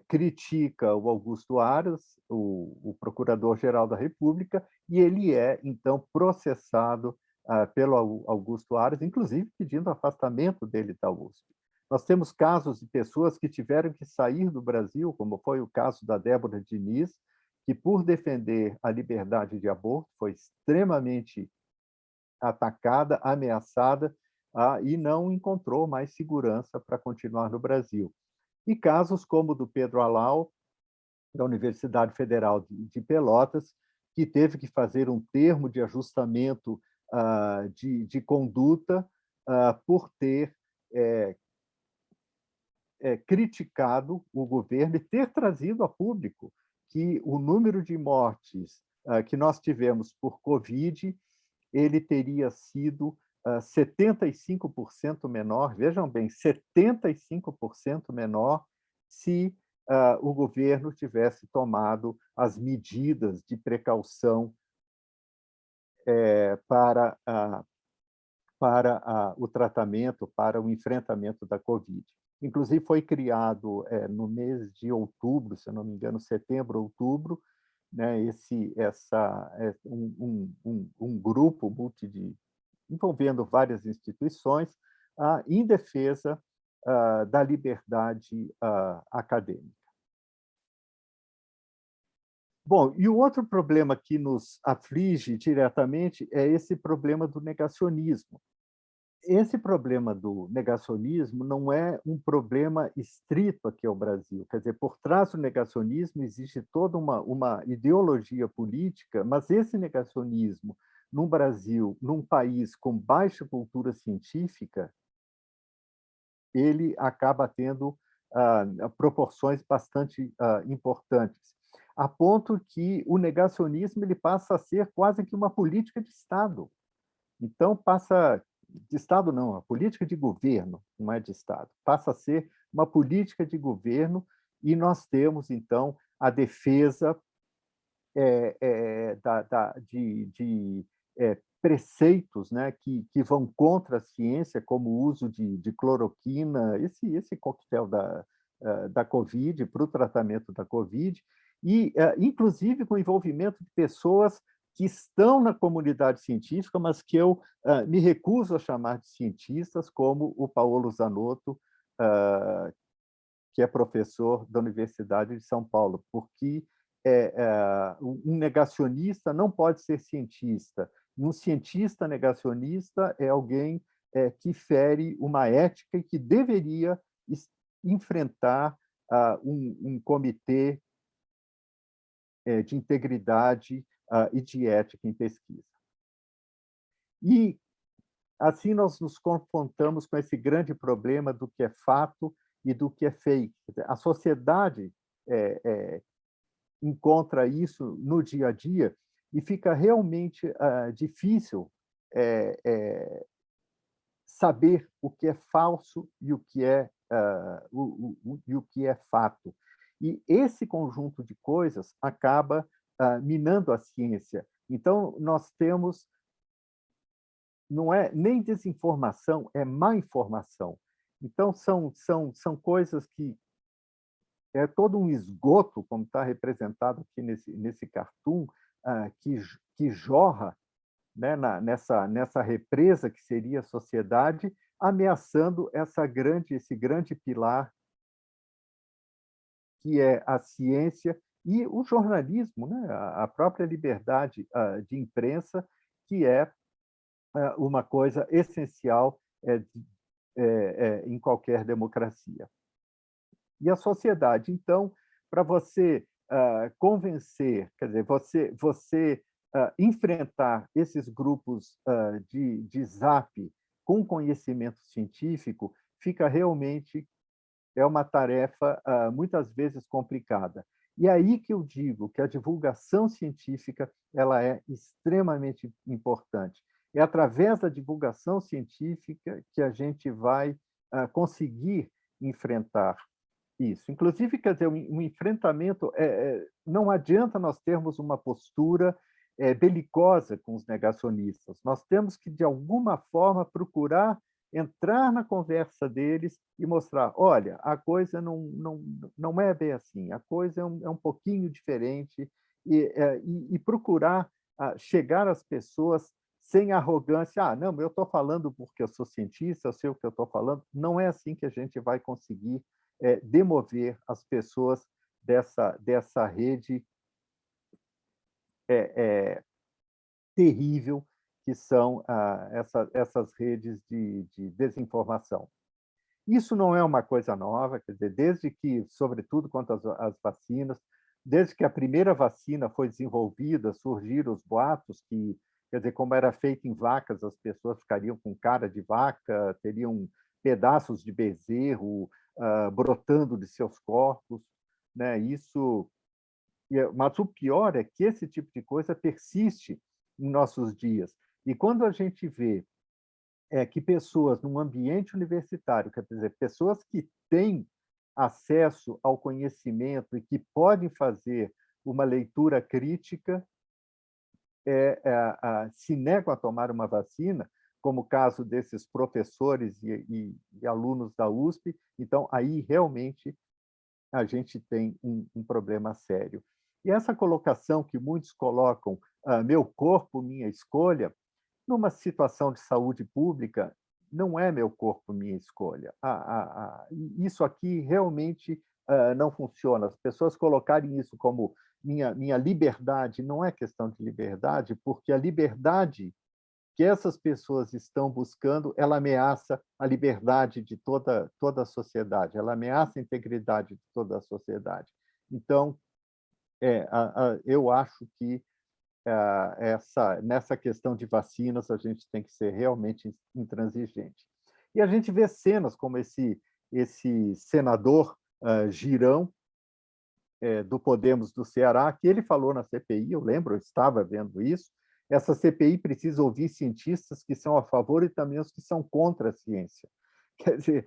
critica o Augusto Aras, o Procurador-Geral da República, e ele é, então, processado pelo Augusto Aras, inclusive pedindo afastamento dele da USP. Nós temos casos de pessoas que tiveram que sair do Brasil, como foi o caso da Débora Diniz, que, por defender a liberdade de aborto, foi extremamente atacada, ameaçada, e não encontrou mais segurança para continuar no Brasil. E casos como o do Pedro Alau, da Universidade Federal de Pelotas, que teve que fazer um termo de ajustamento de conduta por ter criticado o governo e ter trazido a público que o número de mortes que nós tivemos por Covid, ele teria sido 75% menor, vejam bem, 75% menor, se o governo tivesse tomado as medidas de precaução para o tratamento, para o enfrentamento da Covid. Inclusive, foi criado no mês de outubro, se eu não me engano, setembro, outubro, né, um grupo envolvendo várias instituições em defesa da liberdade acadêmica. Bom, e o outro problema que nos aflige diretamente é esse problema do negacionismo. Esse problema do negacionismo não é um problema estrito aqui ao Brasil. Quer dizer, por trás do negacionismo existe toda uma ideologia política, mas esse negacionismo, no Brasil, num país com baixa cultura científica, ele acaba tendo proporções bastante importantes, a ponto que o negacionismo ele passa a ser quase que uma política de Estado. Então, passa de Estado não, a política de governo, não é de Estado, passa a ser uma política de governo e nós temos, então, a defesa preceitos, né, que vão contra a ciência, como o uso de cloroquina, esse coquetel da Covid, para o tratamento da Covid, e, inclusive, com o envolvimento de pessoas que estão na comunidade científica, mas que eu me recuso a chamar de cientistas, como o Paulo Zanotto, que é professor da Universidade de São Paulo, porque um negacionista não pode ser cientista. E um cientista negacionista é alguém que fere uma ética e que deveria enfrentar um comitê de integridade e de ética em pesquisa. E assim nós nos confrontamos com esse grande problema do que é fato e do que é fake. A sociedade encontra isso no dia a dia e fica realmente difícil saber o que é falso e o que é, e o que é fato. E esse conjunto de coisas acaba minando a ciência. Então, nós temos, não é nem desinformação, é má informação. Então, são coisas que é todo um esgoto, como está representado aqui nesse cartoon, que jorra, né, nessa represa que seria a sociedade, ameaçando esse grande pilar que é a ciência e o jornalismo, né, a própria liberdade de imprensa, que é uma coisa essencial em qualquer democracia. E a sociedade, então, para você convencer, quer dizer, você enfrentar esses grupos de Zap com conhecimento científico, fica realmente uma tarefa muitas vezes complicada. E é aí que eu digo que a divulgação científica ela é extremamente importante. É através da divulgação científica que a gente vai conseguir enfrentar isso. Inclusive, quer dizer, um enfrentamento, não adianta nós termos uma postura belicosa com os negacionistas. Nós temos que, de alguma forma, procurar entrar na conversa deles e mostrar, olha, a coisa não é bem assim, a coisa é um pouquinho diferente, e procurar chegar às pessoas sem arrogância. Ah, não, eu estou falando porque eu sou cientista, eu sei o que eu estou falando. Não é assim que a gente vai conseguir demover as pessoas dessa rede terrível que são essas redes de desinformação. Isso não é uma coisa nova, quer dizer, desde que, sobretudo quanto às vacinas, desde que a primeira vacina foi desenvolvida, surgiram os boatos que, quer dizer, como era feito em vacas, as pessoas ficariam com cara de vaca, teriam pedaços de bezerro brotando de seus corpos, né? Mas o pior é que esse tipo de coisa persiste em nossos dias. E quando a gente vê que pessoas num ambiente universitário, quer dizer, pessoas que têm acesso ao conhecimento e que podem fazer uma leitura crítica, se negam a tomar uma vacina, como o caso desses professores e alunos da USP, então aí realmente a gente tem um problema sério. E essa colocação que muitos colocam, meu corpo, minha escolha, numa situação de saúde pública, não é meu corpo, minha escolha. Isso aqui realmente não funciona. As pessoas colocarem isso como minha liberdade, não é questão de liberdade, porque a liberdade que essas pessoas estão buscando, ela ameaça a liberdade de toda a sociedade, ela ameaça a integridade de toda a sociedade. Então, eu acho que nessa questão de vacinas a gente tem que ser realmente intransigente. E a gente vê cenas como esse senador Girão, do Podemos do Ceará, que ele falou na CPI, eu lembro, eu estava vendo isso, essa CPI precisa ouvir cientistas que são a favor e também os que são contra a ciência. Quer dizer,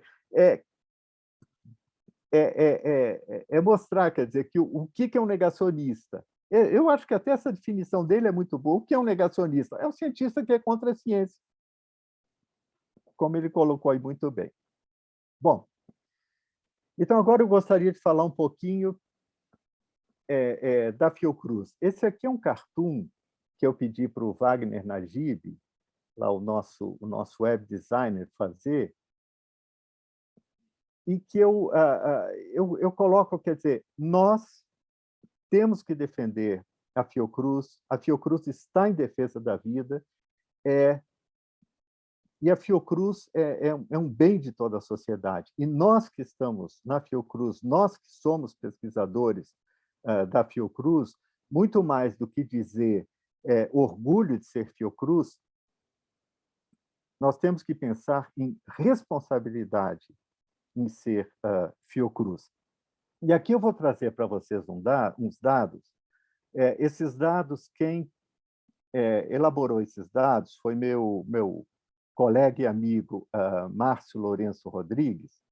é mostrar, quer dizer, que o que é um negacionista? Eu acho que até essa definição dele é muito boa. O que é um negacionista? É um cientista que é contra a ciência, como ele colocou aí muito bem. Bom, então agora eu gostaria de falar um pouquinho da Fiocruz. Esse aqui é um cartoon que eu pedi para o Wagner Najib, lá o nosso web designer, fazer, e que eu coloco, quer dizer, nós temos que defender a Fiocruz está em defesa da vida, e a Fiocruz é um bem de toda a sociedade. E nós que estamos na Fiocruz, nós que somos pesquisadores da Fiocruz, muito mais do que dizer orgulho de ser Fiocruz, nós temos que pensar em responsabilidade em ser Fiocruz. E aqui eu vou trazer para vocês uns dados. Esses dados, quem elaborou esses dados foi meu colega e amigo Márcio Lourenço Rodrigues,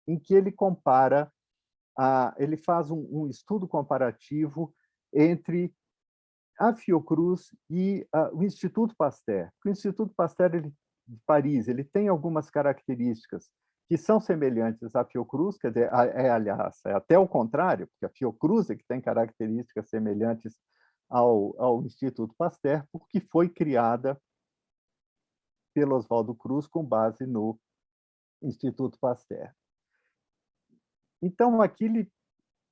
em que ele compara, ele faz um estudo comparativo entre a Fiocruz e o Instituto Pasteur. O Instituto Pasteur de Paris, ele tem algumas características que são semelhantes à Fiocruz, quer dizer, aliás, é até o contrário, porque a Fiocruz é que tem características semelhantes ao Instituto Pasteur, porque foi criada pelo Oswaldo Cruz com base no Instituto Pasteur. Então,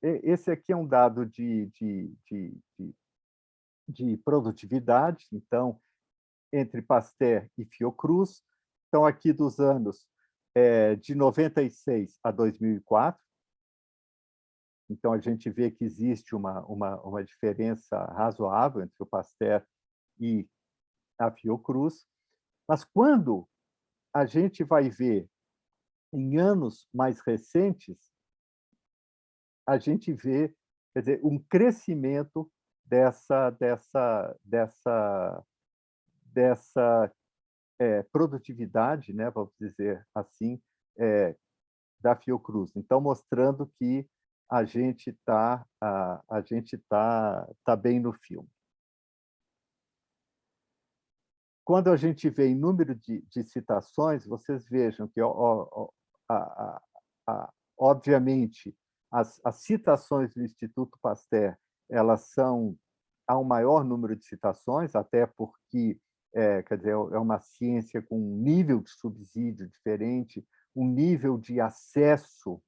esse aqui é um dado de produtividade, então, entre Pasteur e Fiocruz. Então, aqui dos anos de 96 a 2004. Então, a gente vê que existe uma diferença razoável entre o Pasteur e a Fiocruz. Mas quando a gente vai ver em anos mais recentes, a gente vê, quer dizer, um crescimento dessa produtividade, né, vamos dizer assim, da Fiocruz. Então, mostrando que a gente tá bem no filme. Quando a gente vê em número de citações, vocês vejam que, obviamente, as citações do Instituto Pasteur, elas são há um maior número de citações, até porque quer dizer, é uma ciência com um nível de subsídio diferente, um nível de acesso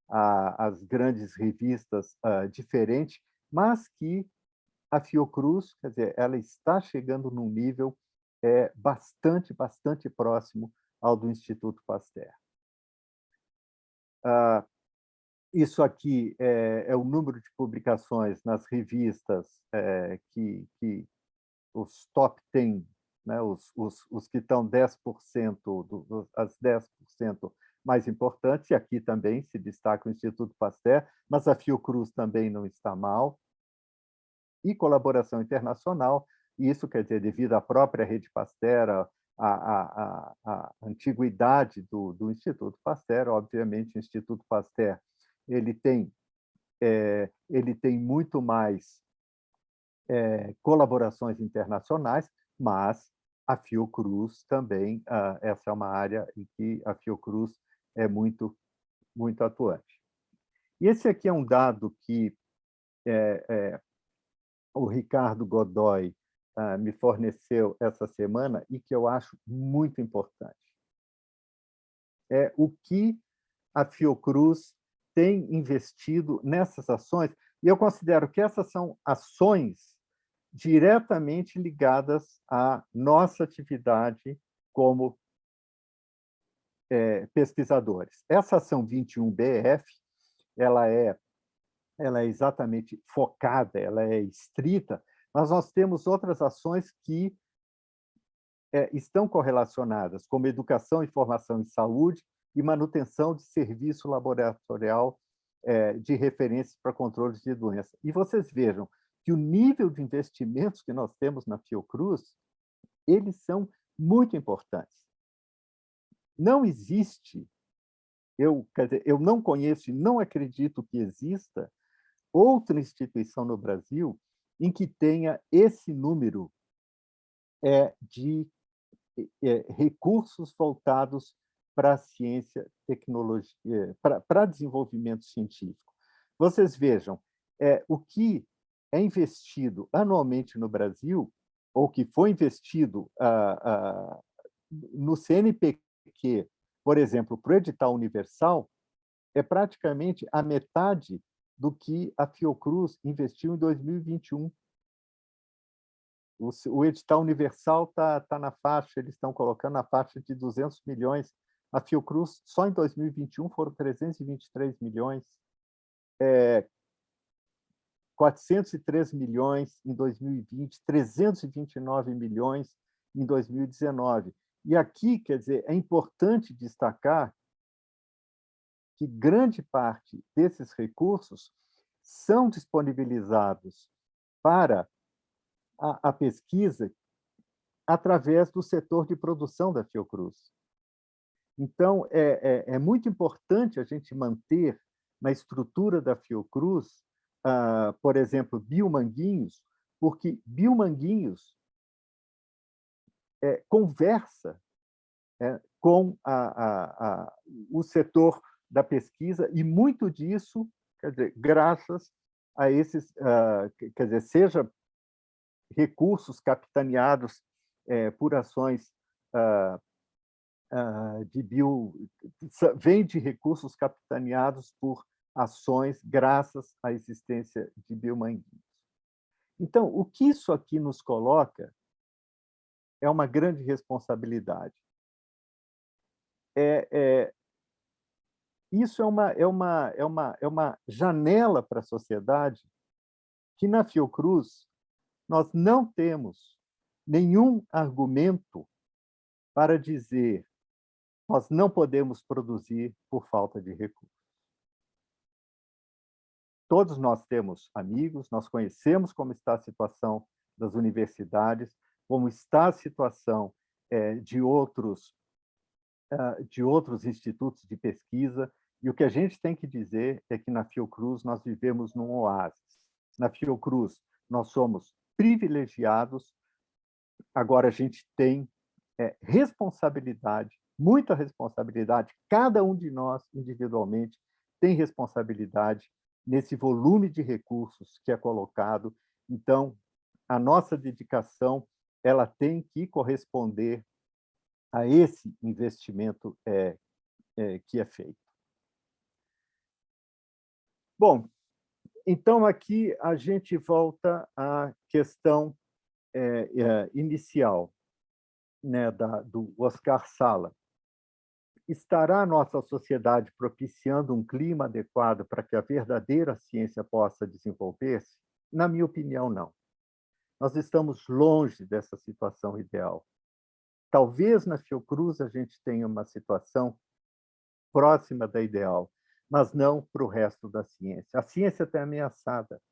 às grandes revistas diferente, mas que a Fiocruz, quer dizer, ela está chegando num nível bastante próximo ao do Instituto Pasteur. Isso aqui é o número de publicações nas revistas que os top 10, né, os que estão 10%, as 10% mais importantes, e aqui também se destaca o Instituto Pasteur, mas a Fiocruz também não está mal. E colaboração internacional, e isso quer dizer, devido à própria rede Pasteur, a antiguidade do Instituto Pasteur, obviamente, o Instituto Pasteur ele tem muito mais colaborações internacionais, mas a Fiocruz também, essa é uma área em que a Fiocruz é muito atuante. E esse aqui é um dado que o Ricardo Godoy me forneceu essa semana e que eu acho muito importante. É o que a Fiocruz tem investido nessas ações, e eu considero que essas são ações diretamente ligadas à nossa atividade como pesquisadores. Essa ação 21BF, ela é exatamente focada, ela é estrita, mas nós temos outras ações que estão correlacionadas, como educação, informação em saúde e manutenção de serviço laboratorial de referências para controle de doença. E vocês vejam que o nível de investimentos que nós temos na Fiocruz, eles são muito importantes. Não existe quer dizer, eu não conheço e não acredito que exista outra instituição no Brasil em que tenha esse número de recursos voltados para a ciência, tecnologia, para desenvolvimento científico. Vocês vejam, o que é investido anualmente no Brasil, ou que foi investido no CNPq, por exemplo, para o edital universal, é praticamente a metade do que a Fiocruz investiu em 2021. O edital universal está na faixa, eles estão colocando na faixa de 200 milhões. A Fiocruz, só em 2021, foram 323 milhões, 403 milhões em 2020, 329 milhões em 2019. E aqui, quer dizer, é importante destacar que grande parte desses recursos são disponibilizados para a pesquisa através do setor de produção da Fiocruz. Então, é muito importante a gente manter na estrutura da Fiocruz, por exemplo, Biomanguinhos, porque Biomanguinhos conversa com o setor da pesquisa, e muito disso, quer dizer, graças a esses, quer dizer, seja recursos capitaneados por ações vem de recursos capitaneados por ações graças à existência de biomanguinhos. Então, o que isso aqui nos coloca é uma grande responsabilidade. Isso é uma janela para a sociedade que, na Fiocruz, nós não temos nenhum argumento para dizer nós não podemos produzir por falta de recursos. Todos nós temos amigos, nós conhecemos como está a situação das universidades, como está a situação de outros institutos de pesquisa, e o que a gente tem que dizer é que na Fiocruz nós vivemos num oásis. Na Fiocruz nós somos privilegiados, agora a gente tem responsabilidade, muita responsabilidade, cada um de nós individualmente tem responsabilidade nesse volume de recursos que é colocado. Então, a nossa dedicação ela tem que corresponder a esse investimento que é feito. Bom, então aqui a gente volta à questão inicial, né, do Oscar Sala. Estará a nossa sociedade propiciando um clima adequado para que a verdadeira ciência possa desenvolver-se? Na minha opinião, não. Nós estamos longe dessa situação ideal. Talvez na Fiocruz a gente tenha uma situação próxima da ideal, mas não para o resto da ciência. A ciência está ameaçada.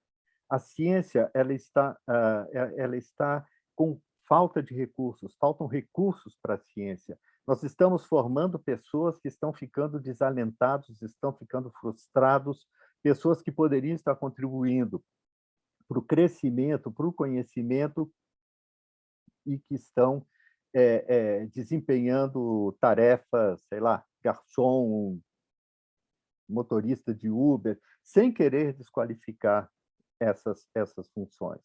A ciência ela está com falta de recursos, faltam recursos para a ciência. Nós estamos formando pessoas que estão ficando desalentados, estão ficando frustrados, pessoas que poderiam estar contribuindo para o crescimento, para o conhecimento, e que estão desempenhando tarefas, sei lá, garçom, motorista de Uber, sem querer desqualificar essas funções.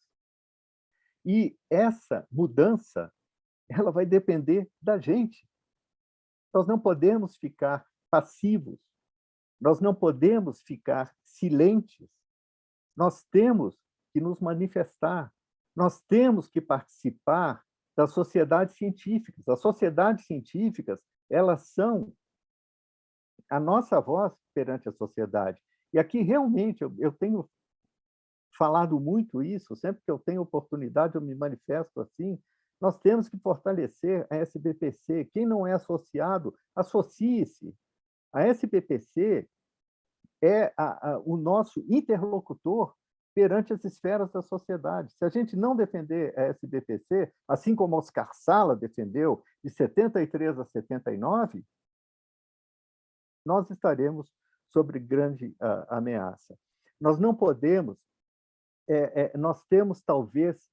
E essa mudança ela vai depender da gente. Nós não podemos ficar passivos, nós não podemos ficar silentes, nós temos que nos manifestar, nós temos que participar das sociedades científicas. As sociedades científicas, elas são a nossa voz perante a sociedade. E aqui, realmente, eu tenho falado muito isso, sempre que eu tenho oportunidade, eu me manifesto assim. Nós temos que fortalecer a SBPC. Quem não é associado, associe-se. A SBPC é o nosso interlocutor perante as esferas da sociedade. Se a gente não defender a SBPC, assim como Oscar Sala defendeu, de 73 a 79, nós estaremos sob grande ameaça. Nós não podemos, nós temos talvez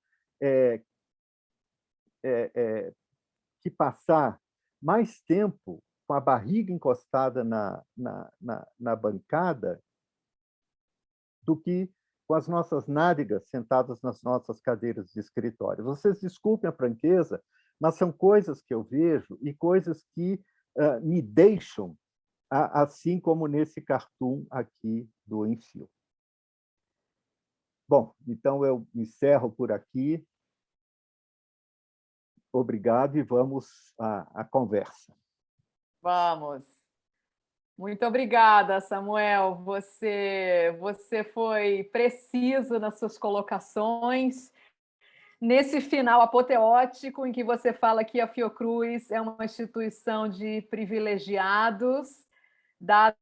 que passar mais tempo com a barriga encostada na bancada do que com as nossas nádegas sentadas nas nossas cadeiras de escritório. Vocês desculpem a franqueza, mas são coisas que eu vejo e coisas que me deixam, assim como nesse cartoon aqui do Enfio. Bom, então eu encerro por aqui. Obrigado e vamos à conversa.
Vamos. Muito obrigada, Samuel. Você foi preciso nas suas colocações. Nesse final apoteótico, em que você fala que a Fiocruz é uma instituição de privilegiados, dada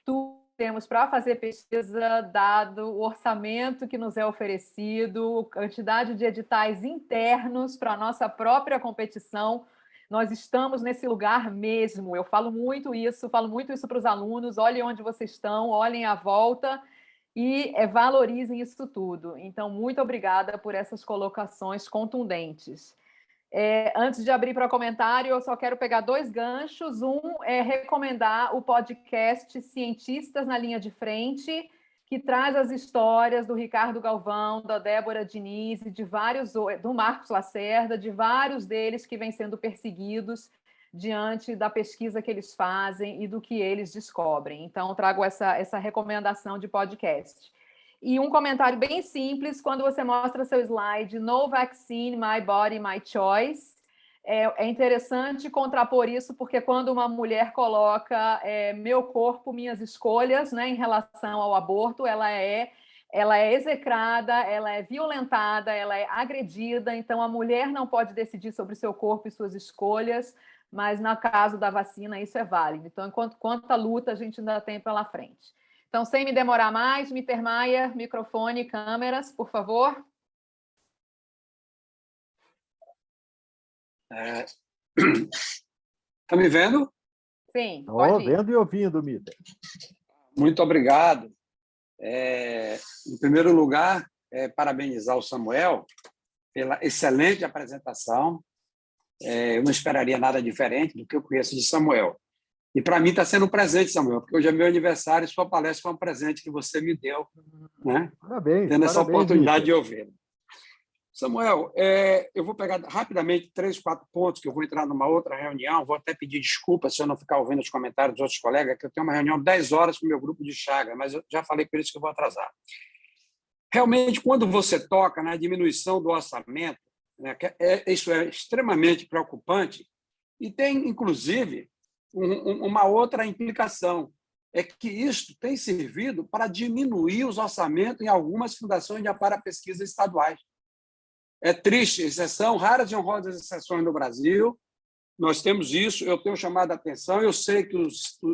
tudo que temos para fazer pesquisa, dado o orçamento que nos é oferecido, quantidade de editais internos para a nossa própria competição, nós estamos nesse lugar mesmo. Eu falo muito isso para os alunos, olhem onde vocês estão, olhem à volta e valorizem isso tudo. Então, muito obrigada por essas colocações contundentes. Antes de abrir para comentário, eu só quero pegar 2 ganchos. Um é recomendar o podcast Cientistas na Linha de Frente, que traz as histórias do Ricardo Galvão, da Débora Diniz, de vários, do Marcos Lacerda, de vários deles que vêm sendo perseguidos diante da pesquisa que eles fazem e do que eles descobrem. Então, trago essa recomendação de podcast. E um comentário bem simples, quando você mostra seu slide, No Vaccine, My Body, My Choice, é interessante contrapor isso, porque quando uma mulher coloca meu corpo, minhas escolhas, né, em relação ao aborto, ela é execrada, ela é violentada, ela é agredida, então a mulher não pode decidir sobre o seu corpo e suas escolhas, mas no caso da vacina isso é válido. Então, enquanto a luta, a gente ainda tem pela frente. Então, sem me demorar mais, Mittermeier, microfone, câmeras, por favor.
Está me vendo?
Sim, pode ir.
Vendo e ouvindo, Mitter.
Muito obrigado. Em primeiro lugar, parabenizar o Samuel pela excelente apresentação. Eu não esperaria nada diferente do que eu conheço de Samuel. E, para mim, está sendo um presente, Samuel, porque hoje é meu aniversário e sua palestra foi um presente que você me deu, né?
Parabéns.
Tendo essa oportunidade
Mitter.
de ouvir. Samuel, eu vou pegar rapidamente 3, 4 pontos, que eu vou entrar numa outra reunião, vou até pedir desculpas se eu não ficar ouvindo os comentários dos outros colegas, que eu tenho uma reunião 10 horas com o meu grupo de Chagas, mas eu já falei por isso que eu vou atrasar. Realmente, quando você toca na diminuição do orçamento, né, isso é extremamente preocupante e tem, inclusive, uma outra implicação, é que isso tem servido para diminuir os orçamentos em algumas fundações de amparo à pesquisa estaduais. É triste, exceção, raras e honrosas exceções no Brasil, nós temos isso, eu tenho chamado a atenção, eu sei que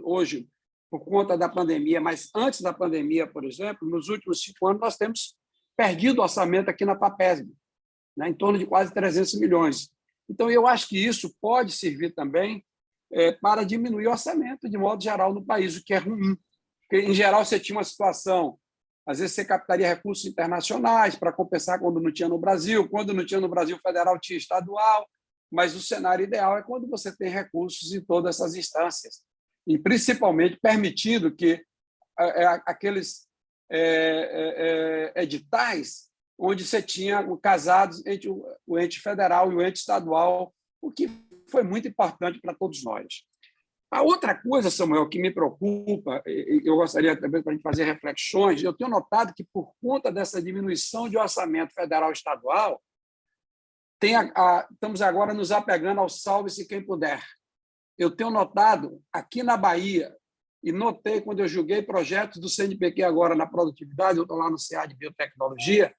hoje, por conta da pandemia, mas antes da pandemia, por exemplo, nos últimos 5 anos, nós temos perdido orçamento aqui na FAPESB, né, em torno de quase 300 milhões. Então, eu acho que isso pode servir também para diminuir o orçamento, de modo geral, no país, o que é ruim. Porque, em geral, você tinha uma situação, às vezes você captaria recursos internacionais para compensar quando não tinha no Brasil, quando não tinha no Brasil federal, tinha estadual, mas o cenário ideal é quando você tem recursos em todas essas instâncias, e principalmente permitindo que aqueles editais onde você tinha casados entre o ente federal e o ente estadual, o que foi muito importante para todos nós. A outra coisa, Samuel, que me preocupa, eu gostaria também para a gente fazer reflexões, eu tenho notado que, por conta dessa diminuição de orçamento federal e estadual, estamos agora nos apegando ao salve-se quem puder. Eu tenho notado aqui na Bahia, e notei quando eu julguei projetos do CNPq agora na produtividade, eu estou lá no CA de Biotecnologia,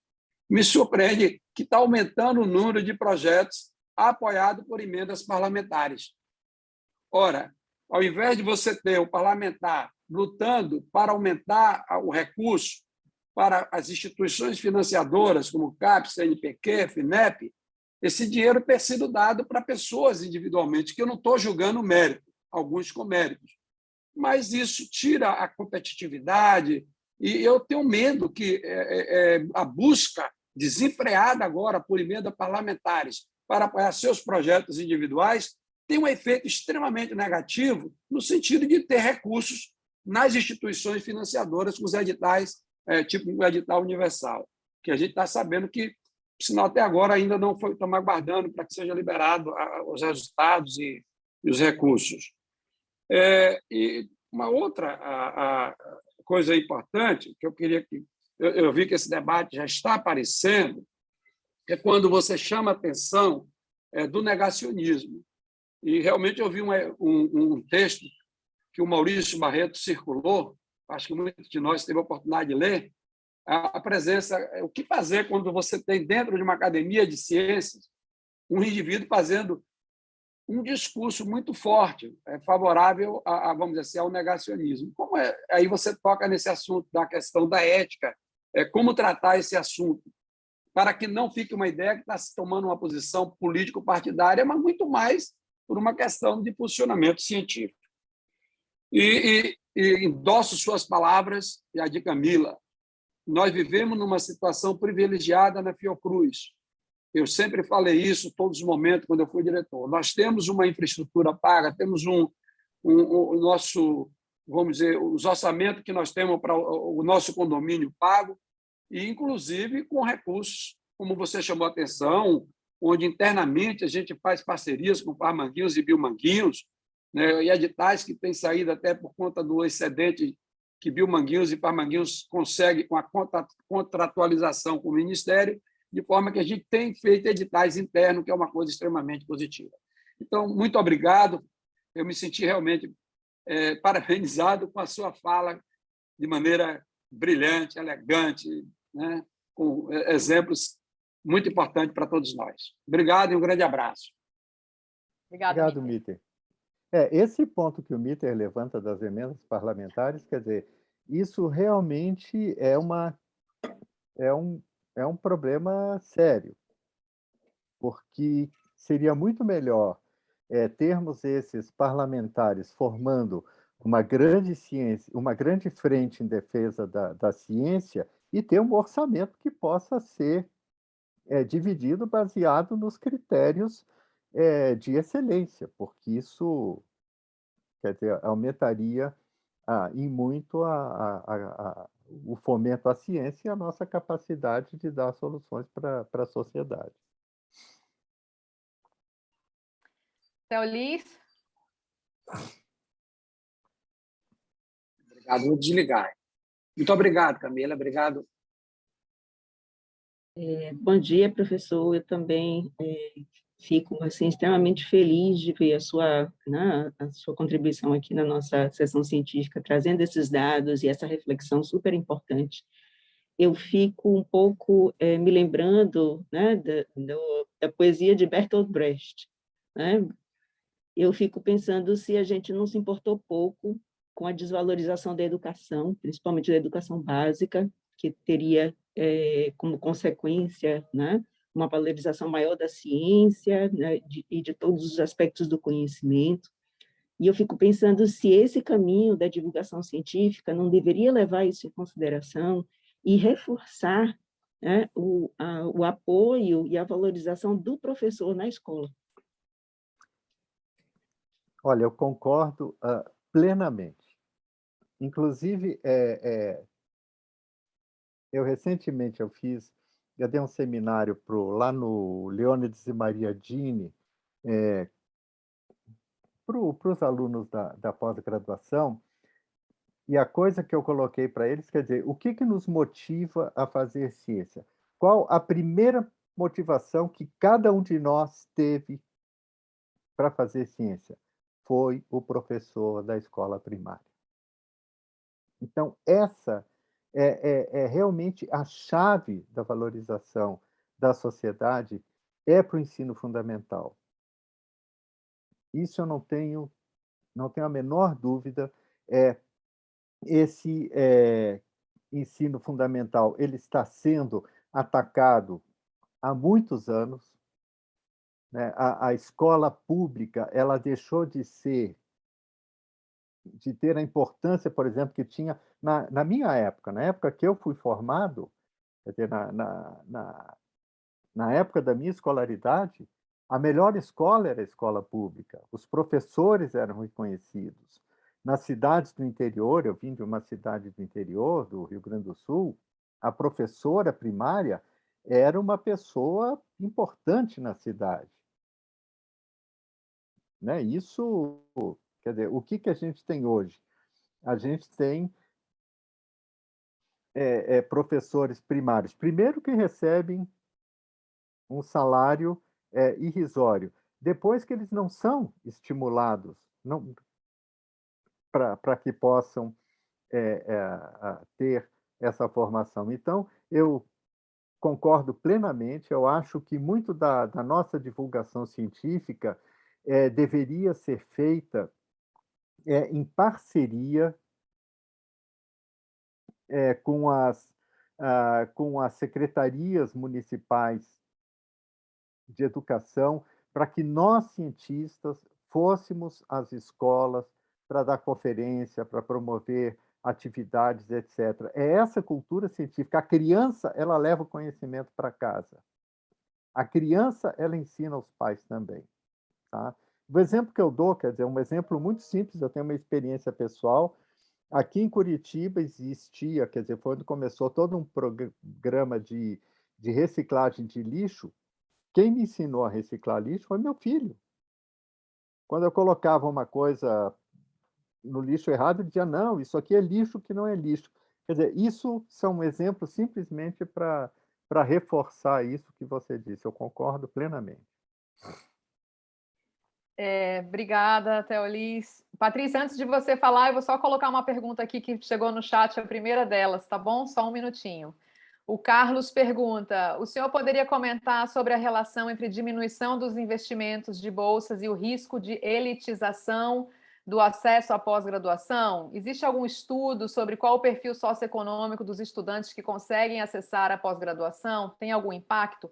me surpreende que está aumentando o número de projetos apoiados por emendas parlamentares. Ora, ao invés de você ter o parlamentar lutando para aumentar o recurso para as instituições financiadoras, como CAPES, CNPq, FINEP, esse dinheiro ter sido dado para pessoas individualmente, que eu não estou julgando o mérito, alguns com méritos. Mas isso tira a competitividade, e eu tenho medo que a busca desenfreada agora por emenda parlamentares para apoiar seus projetos individuais tem um efeito extremamente negativo no sentido de ter recursos nas instituições financiadoras com os editais, tipo o edital universal, que a gente está sabendo que, por sinal, até agora ainda não foi, estamos aguardando para que seja liberado os resultados e os recursos. E uma outra coisa importante que eu queria que eu vi que esse debate já está aparecendo é quando você chama a atenção do negacionismo. E realmente eu vi um texto que o Maurício Barreto circulou, acho que muitos de nós teve a oportunidade de ler, a presença, o que fazer quando você tem dentro de uma academia de ciências um indivíduo fazendo um discurso muito forte, favorável vamos dizer assim, ao negacionismo. Aí você toca nesse assunto da questão da ética, como tratar esse assunto, para que não fique uma ideia que está se tomando uma posição político-partidária, mas muito mais por uma questão de posicionamento científico. E endosso suas palavras e a de Camila. Nós vivemos numa situação privilegiada na Fiocruz. Eu sempre falei isso todos os momentos quando eu fui diretor. Nós temos uma infraestrutura paga, temos o nosso, vamos dizer, os orçamentos que nós temos para o nosso condomínio pago, e inclusive com recursos, como você chamou a atenção, onde internamente a gente faz parcerias com Parmanguinhos e Biomanguinhos, né, e editais que têm saído até por conta do excedente que Biomanguinhos e Parmanguinhos conseguem com a contratualização com o Ministério, de forma que a gente tem feito editais internos, que é uma coisa extremamente positiva. Então, muito obrigado. Eu me senti realmente parabenizado com a sua fala de maneira brilhante, elegante, né, com exemplos muito importantes para todos nós. Obrigado e um grande abraço.
Obrigado, Mitter. Esse ponto que o Mitter levanta das emendas parlamentares, quer dizer, isso realmente é um problema sério, porque seria muito melhor termos esses parlamentares formando uma grande ciência, uma grande frente em defesa da ciência e ter um orçamento que possa ser dividido baseado nos critérios de excelência, porque isso, quer dizer, aumentaria em muito o fomento à ciência e a nossa capacidade de dar soluções para a sociedade.
Teolis?
Obrigado, vou desligar. Muito obrigado, Camila, obrigado.
Bom dia, professor. Eu também fico assim, extremamente feliz de ver a sua contribuição aqui na nossa sessão científica, trazendo esses dados e essa reflexão super importante. Eu fico um pouco me lembrando, né, da poesia de Bertolt Brecht, né? Eu fico pensando se a gente não se importou pouco com a desvalorização da educação, principalmente da educação básica, que teria como consequência, né, uma valorização maior da ciência, né, e de todos os aspectos do conhecimento. E eu fico pensando se esse caminho da divulgação científica não deveria levar isso em consideração e reforçar, né, o apoio e a valorização do professor na escola.
Olha, eu concordo plenamente. Inclusive, eu recentemente eu dei um seminário lá no Leônidas e Maria Dini, para os alunos da pós-graduação, e a coisa que eu coloquei para eles, quer dizer, o que nos motiva a fazer ciência? Qual a primeira motivação que cada um de nós teve para fazer ciência? Foi o professor da escola primária. Então, essa é realmente a chave da valorização da sociedade para o ensino fundamental. Isso eu não tenho a menor dúvida. Esse ensino fundamental ele está sendo atacado há muitos anos, né? A escola pública ela deixou de ser de ter a importância, por exemplo, que tinha na minha época, na época que eu fui formado, quer dizer, na época da minha escolaridade, a melhor escola era a escola pública, os professores eram reconhecidos. Nas cidades do interior, eu vim de uma cidade do interior, do Rio Grande do Sul, a professora primária era uma pessoa importante na cidade, né? Isso, quer dizer, o que a gente tem hoje? A gente tem professores primários, primeiro que recebem um salário irrisório, depois que eles não são estimulados para que possam ter essa formação. Então, eu concordo plenamente, eu acho que muito da nossa divulgação científica deveria ser feita em parceria com as secretarias municipais de educação, para que nós, cientistas, fôssemos às escolas para dar conferência, para promover atividades, etc. É essa cultura científica. A criança, ela leva o conhecimento para casa. A criança, ela ensina aos pais também. Tá? O exemplo que eu dou, quer dizer, um exemplo muito simples, eu tenho uma experiência pessoal. Aqui em Curitiba existia, quer dizer, foi quando começou todo um programa de reciclagem de lixo. Quem me ensinou a reciclar lixo foi meu filho. Quando eu colocava uma coisa no lixo errado, ele dizia, não, isso aqui é lixo que não é lixo. Quer dizer, isso são exemplos simplesmente para reforçar isso que você disse. Eu concordo plenamente.
Obrigada, Teolis. Patrícia, antes de você falar, eu vou só colocar uma pergunta aqui que chegou no chat, a primeira delas, tá bom? Só um minutinho. O Carlos pergunta: o senhor poderia comentar sobre a relação entre diminuição dos investimentos de bolsas e o risco de elitização do acesso à pós-graduação? Existe algum estudo sobre qual o perfil socioeconômico dos estudantes que conseguem acessar a pós-graduação? Tem algum impacto?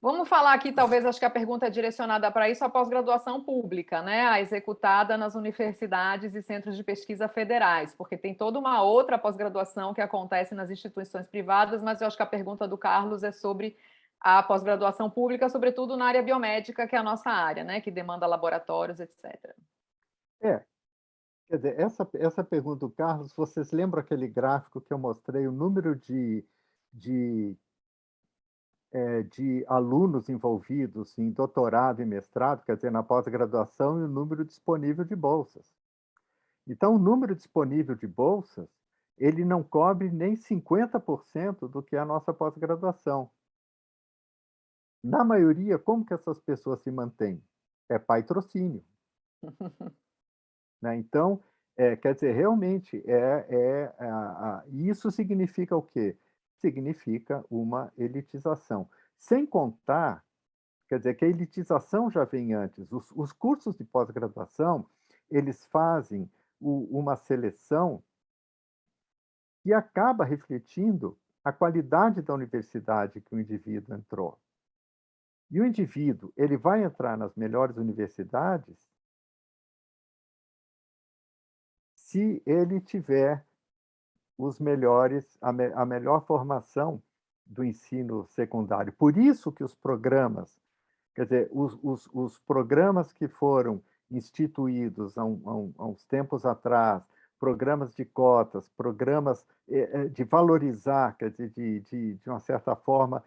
Vamos falar aqui, talvez, acho que a pergunta é direcionada para isso, a pós-graduação pública, né? A executada nas universidades e centros de pesquisa federais, porque tem toda uma outra pós-graduação que acontece nas instituições privadas, mas eu acho que a pergunta do Carlos é sobre a pós-graduação pública, sobretudo na área biomédica, que é a nossa área, né? Que demanda laboratórios, etc.
Quer dizer, essa pergunta do Carlos, vocês lembram aquele gráfico que eu mostrei, o número de alunos envolvidos em doutorado e mestrado, quer dizer, na pós-graduação, e o número disponível de bolsas. Então, o número disponível de bolsas, ele não cobre nem 50% do que é a nossa pós-graduação. Na maioria, como que essas pessoas se mantêm? É patrocínio. Né? Então, quer dizer, realmente, isso significa o quê? Significa uma elitização. Sem contar, quer dizer, que a elitização já vem antes. Os cursos de pós-graduação, eles fazem uma seleção que acaba refletindo a qualidade da universidade que o indivíduo entrou. E o indivíduo, ele vai entrar nas melhores universidades se ele tiver a melhor formação do ensino secundário. Por isso que os programas, quer dizer, os programas que foram instituídos há uns tempos atrás, programas de cotas, programas de valorizar, quer dizer, de uma certa forma,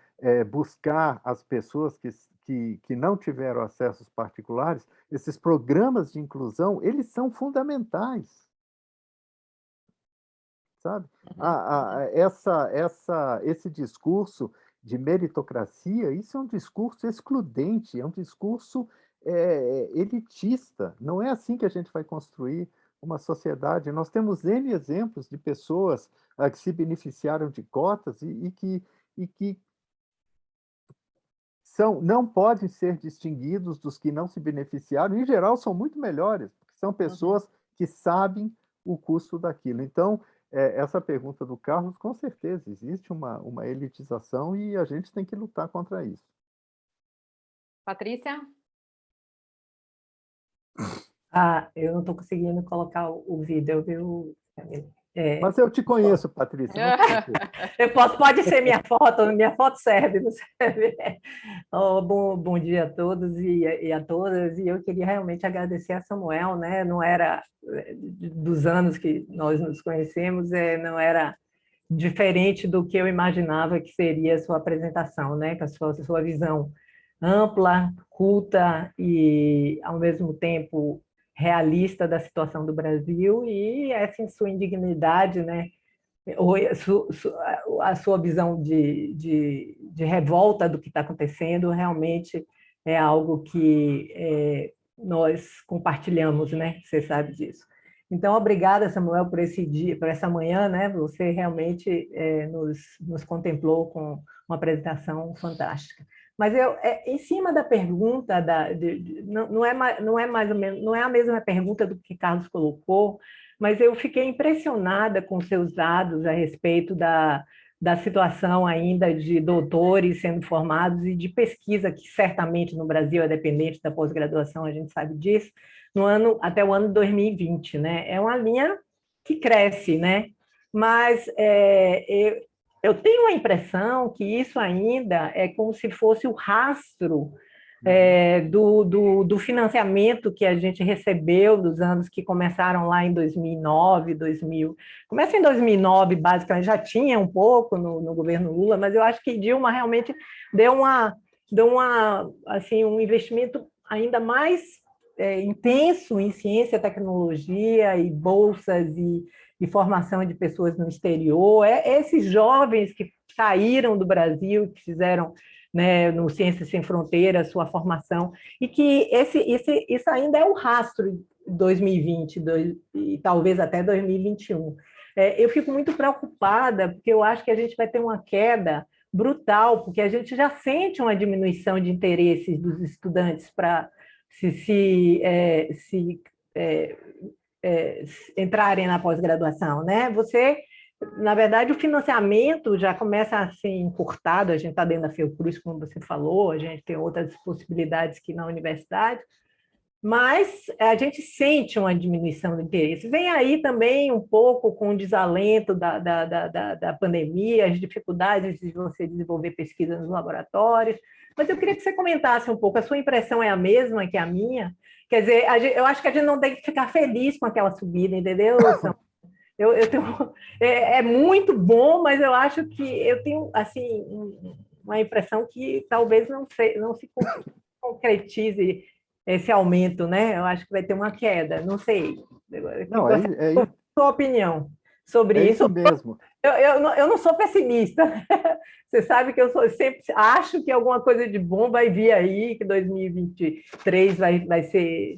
buscar as pessoas que não tiveram acessos particulares, esses programas de inclusão, eles são fundamentais. Sabe? Esse discurso de meritocracia, isso é um discurso excludente, é um discurso elitista. Não é assim que a gente vai construir uma sociedade. Nós temos N exemplos de pessoas que se beneficiaram de cotas e que não podem ser distinguidos dos que não se beneficiaram. Em geral, são muito melhores, porque são pessoas que sabem o custo daquilo. Então, essa pergunta do Carlos, com certeza, existe uma elitização e a gente tem que lutar contra isso.
Patrícia?
Ah, eu não estou conseguindo colocar o vídeo, viu, Camila? É,
Mas eu te conheço, Patrícia, não se preocupe.
pode ser minha foto serve, não serve? Oh, bom dia a todos e a todas, e eu queria realmente agradecer a Samuel, né? Não era dos anos que nós nos conhecemos, não era diferente do que eu imaginava que seria a sua apresentação, né? Com a sua visão ampla, culta e, ao mesmo tempo, realista da situação do Brasil e essa sua indignidade, né? Ou a sua visão de revolta do que está acontecendo realmente é algo que nós compartilhamos, né? Você sabe disso. Então, obrigada, Samuel, por esse dia, por essa manhã, né? Você realmente nos contemplou com uma apresentação fantástica. Mas em cima da pergunta, não é mais ou menos, não é a mesma pergunta do que Carlos colocou, mas eu fiquei impressionada com seus dados a respeito da situação ainda de doutores sendo formados e de pesquisa, que certamente no Brasil é dependente da pós-graduação, a gente sabe disso, até o ano 2020, né? É uma linha que cresce, né? Mas eu tenho a impressão que isso ainda é como se fosse o rastro do financiamento que a gente recebeu dos anos que começaram lá em 2009, 2000. Começa em 2009, basicamente, já tinha um pouco no governo Lula, mas eu acho que Dilma realmente deu assim, um investimento ainda mais intenso em ciência, tecnologia e bolsas e formação de pessoas no exterior. Esses jovens que saíram do Brasil, que fizeram, né, no Ciências Sem Fronteiras, sua formação, e que isso ainda é um rastro de 2020 e talvez até 2021. Eu fico muito preocupada, porque eu acho que a gente vai ter uma queda brutal, porque a gente já sente uma diminuição de interesses dos estudantes para entrarem na pós-graduação, né? Na verdade, o financiamento já começa a ser encurtado, a gente está dentro da Fiocruz, como você falou, a gente tem outras possibilidades que na universidade, mas a gente sente uma diminuição do interesse. Vem aí também um pouco com o desalento da pandemia, as dificuldades de você desenvolver pesquisa nos laboratórios, mas eu queria que você comentasse um pouco, a sua impressão é a mesma que a minha? Quer dizer, eu acho que a gente não tem que ficar feliz com aquela subida, entendeu? Eu tenho, é muito bom, mas eu acho que eu tenho assim uma impressão que talvez não se concretize esse aumento, né? Eu acho que vai ter uma queda, não sei.
Não,
Qual a sua opinião sobre isso?
isso mesmo.
Eu não sou pessimista. Você sabe que eu sempre acho que alguma coisa de bom vai vir aí, que 2023 vai ser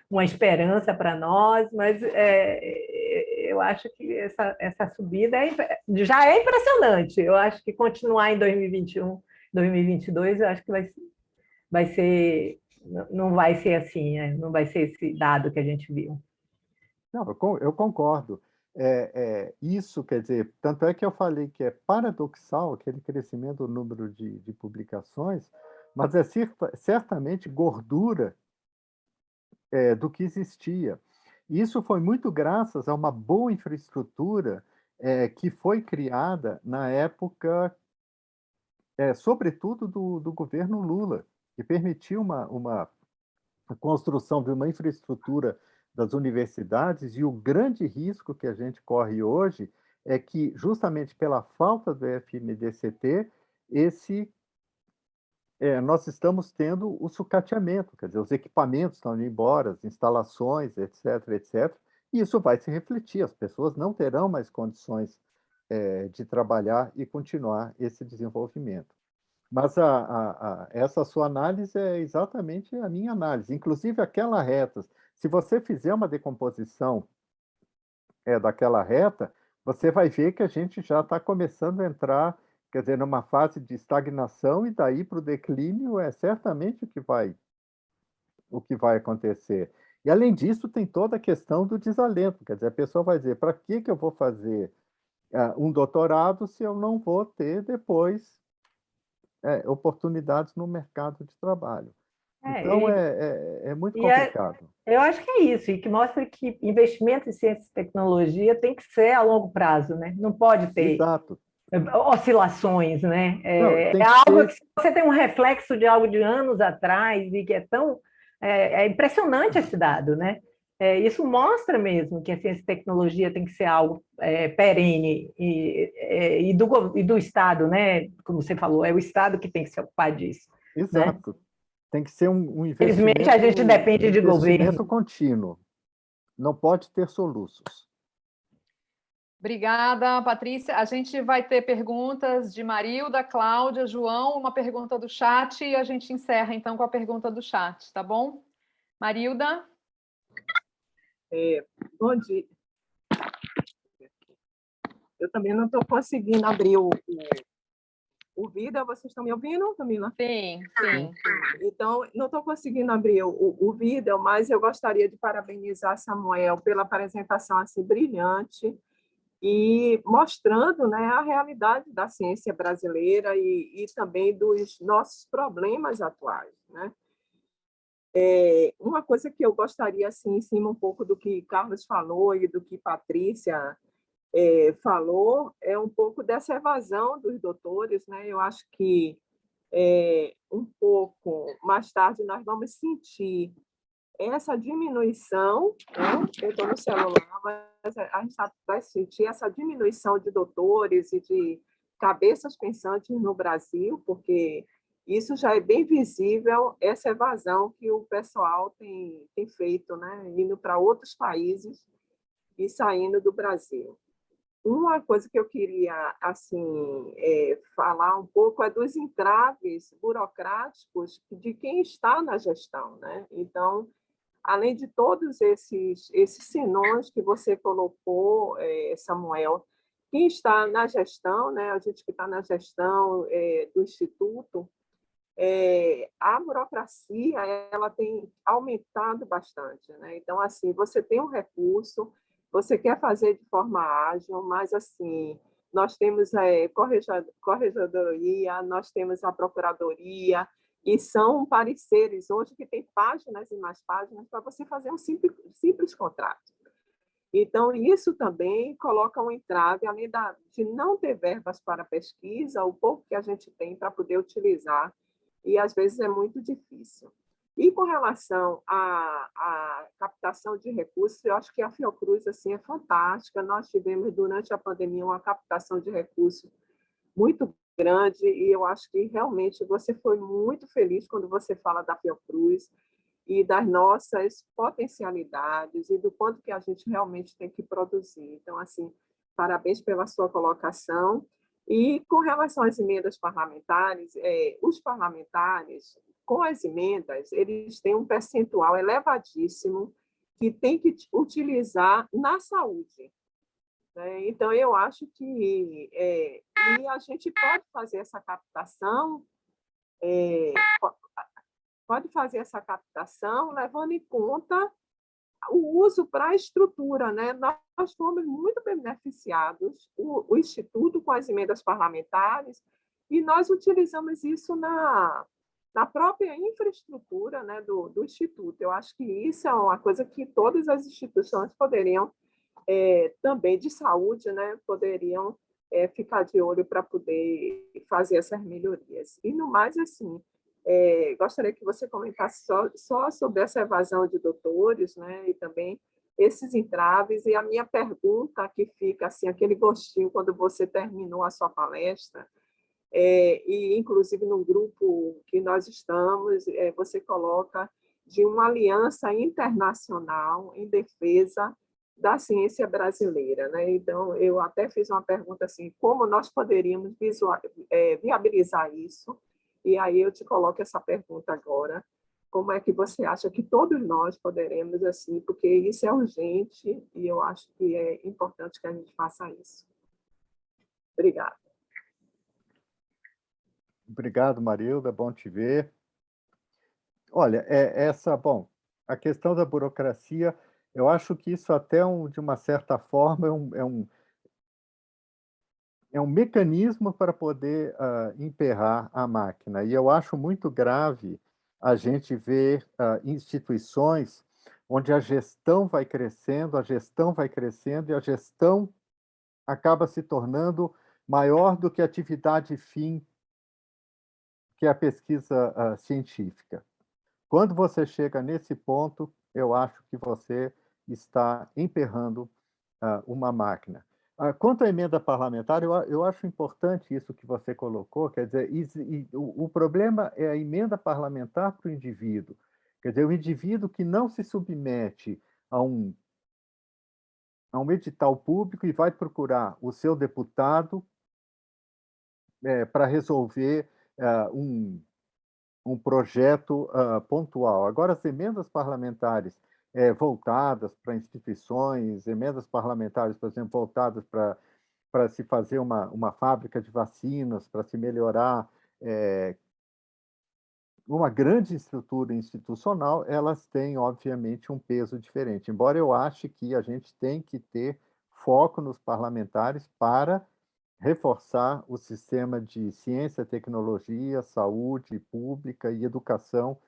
uma esperança para nós, mas eu acho que essa subida já é impressionante. Eu acho que continuar em 2021, 2022, eu acho que vai ser, não vai ser assim, né? Não vai ser esse dado que a gente viu.
Não, eu concordo. Isso, quer dizer, tanto é que eu falei que é paradoxal aquele crescimento do número de publicações, mas é certamente gordura do que existia. Isso foi muito graças a uma boa infraestrutura que foi criada na época, sobretudo do governo Lula, que permitiu uma construção de uma infraestrutura das universidades, e o grande risco que a gente corre hoje é que, justamente pela falta do FMDCT, nós estamos tendo o sucateamento, quer dizer, os equipamentos estão indo embora, as instalações, etc., etc., e isso vai se refletir, as pessoas não terão mais condições de trabalhar e continuar esse desenvolvimento. Mas essa sua análise é exatamente a minha análise. Inclusive, aquela reta, se você fizer uma decomposição daquela reta, você vai ver que a gente já está começando a entrar, quer dizer, numa fase de estagnação, e daí para o declínio é certamente o que vai acontecer. E, além disso, tem toda a questão do desalento. Quer dizer, a pessoa vai dizer, para que eu vou fazer um doutorado se eu não vou ter depois oportunidades no mercado de trabalho? Então,
E,
é muito
e
complicado.
eu acho que é isso, e que mostra que investimento em ciência e tecnologia tem que ser a longo prazo, né? Não pode ter
Exato.
oscilações, né?
Não,
É
tem que
algo
ser.
que, se você tem um reflexo de algo de anos atrás e que é tão é impressionante esse dado, né? Isso mostra mesmo que a ciência e tecnologia tem que ser algo perene e do Estado, né? Como você falou, é o Estado que tem que se ocupar disso, né?
Exato. Tem que ser um
Infelizmente, a gente depende de governo.
investimento contínuo. Não pode ter soluços.
Obrigada, Patrícia. A gente vai ter perguntas de Marilda, Cláudia, João, uma pergunta do chat e a gente encerra então com a pergunta do chat, tá bom? Marilda?
Bom dia. Eu também não estou conseguindo abrir o vídeo. Vocês estão me ouvindo, Camila?
Sim, sim.
Então, não estou conseguindo abrir o vídeo, mas eu gostaria de parabenizar Samuel pela apresentação assim brilhante e mostrando, né, a realidade da ciência brasileira e também dos nossos problemas atuais, né? Uma coisa que eu gostaria, assim, em cima um pouco do que Carlos falou e do que Patrícia falou, é um pouco dessa evasão dos doutores, né? Eu acho que um pouco mais tarde nós vamos sentir essa diminuição, né? Eu estou no celular, mas a gente vai sentir essa diminuição de doutores e de cabeças pensantes no Brasil, porque isso já é bem visível, essa evasão que o pessoal tem feito, né? Indo para outros países e saindo do Brasil. Uma coisa que eu queria assim falar um pouco é dos entraves burocráticos de quem está na gestão, né? Então, além de todos esses senões que você colocou, Samuel, quem está na gestão, né? A gente que está na gestão do Instituto, a burocracia ela tem aumentado bastante, né? Então, assim, você tem um recurso, você quer fazer de forma ágil, mas, assim, nós temos a corregedoria, nós temos a procuradoria, e são pareceres hoje que tem páginas e mais páginas para você fazer um simples contrato. Então, isso também coloca um entrave, além de não ter verbas para pesquisa, o pouco que a gente tem para poder utilizar, e às vezes é muito difícil. E com relação à captação de recursos, eu acho que a Fiocruz assim, é fantástica. Nós tivemos, durante a pandemia, uma captação de recursos muito grande, e eu acho que realmente você foi muito feliz quando você fala da Fiocruz e das nossas potencialidades e do quanto que a gente realmente tem que produzir. Então, assim, parabéns pela sua colocação. E com relação às emendas parlamentares, os parlamentares, com as emendas, eles têm um percentual elevadíssimo que tem que utilizar na saúde. Né? Então, eu acho que e a gente pode fazer essa captação, levando em conta o uso para a estrutura, né? Nós fomos muito beneficiados, o Instituto com as emendas parlamentares, e nós utilizamos isso na própria infraestrutura, né, do Instituto. Eu acho que isso é uma coisa que todas as instituições poderiam, também de saúde, né, poderiam ficar de olho para poder fazer essas melhorias. E, no mais, assim, gostaria que você comentasse só sobre essa evasão de doutores, né, e também esses entraves. E a minha pergunta que fica, assim, aquele gostinho quando você terminou a sua palestra, e inclusive no grupo que nós estamos, você coloca de uma aliança internacional em defesa da ciência brasileira, né? Então, eu até fiz uma pergunta assim, como nós poderíamos viabilizar isso? E aí eu te coloco essa pergunta agora, como é que você acha que todos nós poderemos, assim, porque isso é urgente e eu acho que é importante que a gente faça isso. Obrigada.
Obrigado, Marilda, bom te ver. Olha, bom, a questão da burocracia, eu acho que isso até, de uma certa forma, é um mecanismo para poder emperrar a máquina. E eu acho muito grave a gente vê instituições onde a gestão vai crescendo, a gestão vai crescendo, e a gestão acaba se tornando maior do que a atividade fim, que é a pesquisa científica. Quando você chega nesse ponto, eu acho que você está emperrando uma máquina. Quanto à emenda parlamentar, eu acho importante isso que você colocou, quer dizer, o problema é a emenda parlamentar para o indivíduo. Quer dizer, o indivíduo que não se submete a um edital público e vai procurar o seu deputado para resolver um projeto pontual. Agora, as emendas parlamentares voltadas para instituições, emendas parlamentares, por exemplo, voltadas para se fazer uma fábrica de vacinas, para se melhorar uma grande estrutura institucional, elas têm, obviamente, um peso diferente. Embora eu ache que a gente tem que ter foco nos parlamentares para reforçar o sistema de ciência, tecnologia, saúde pública e educação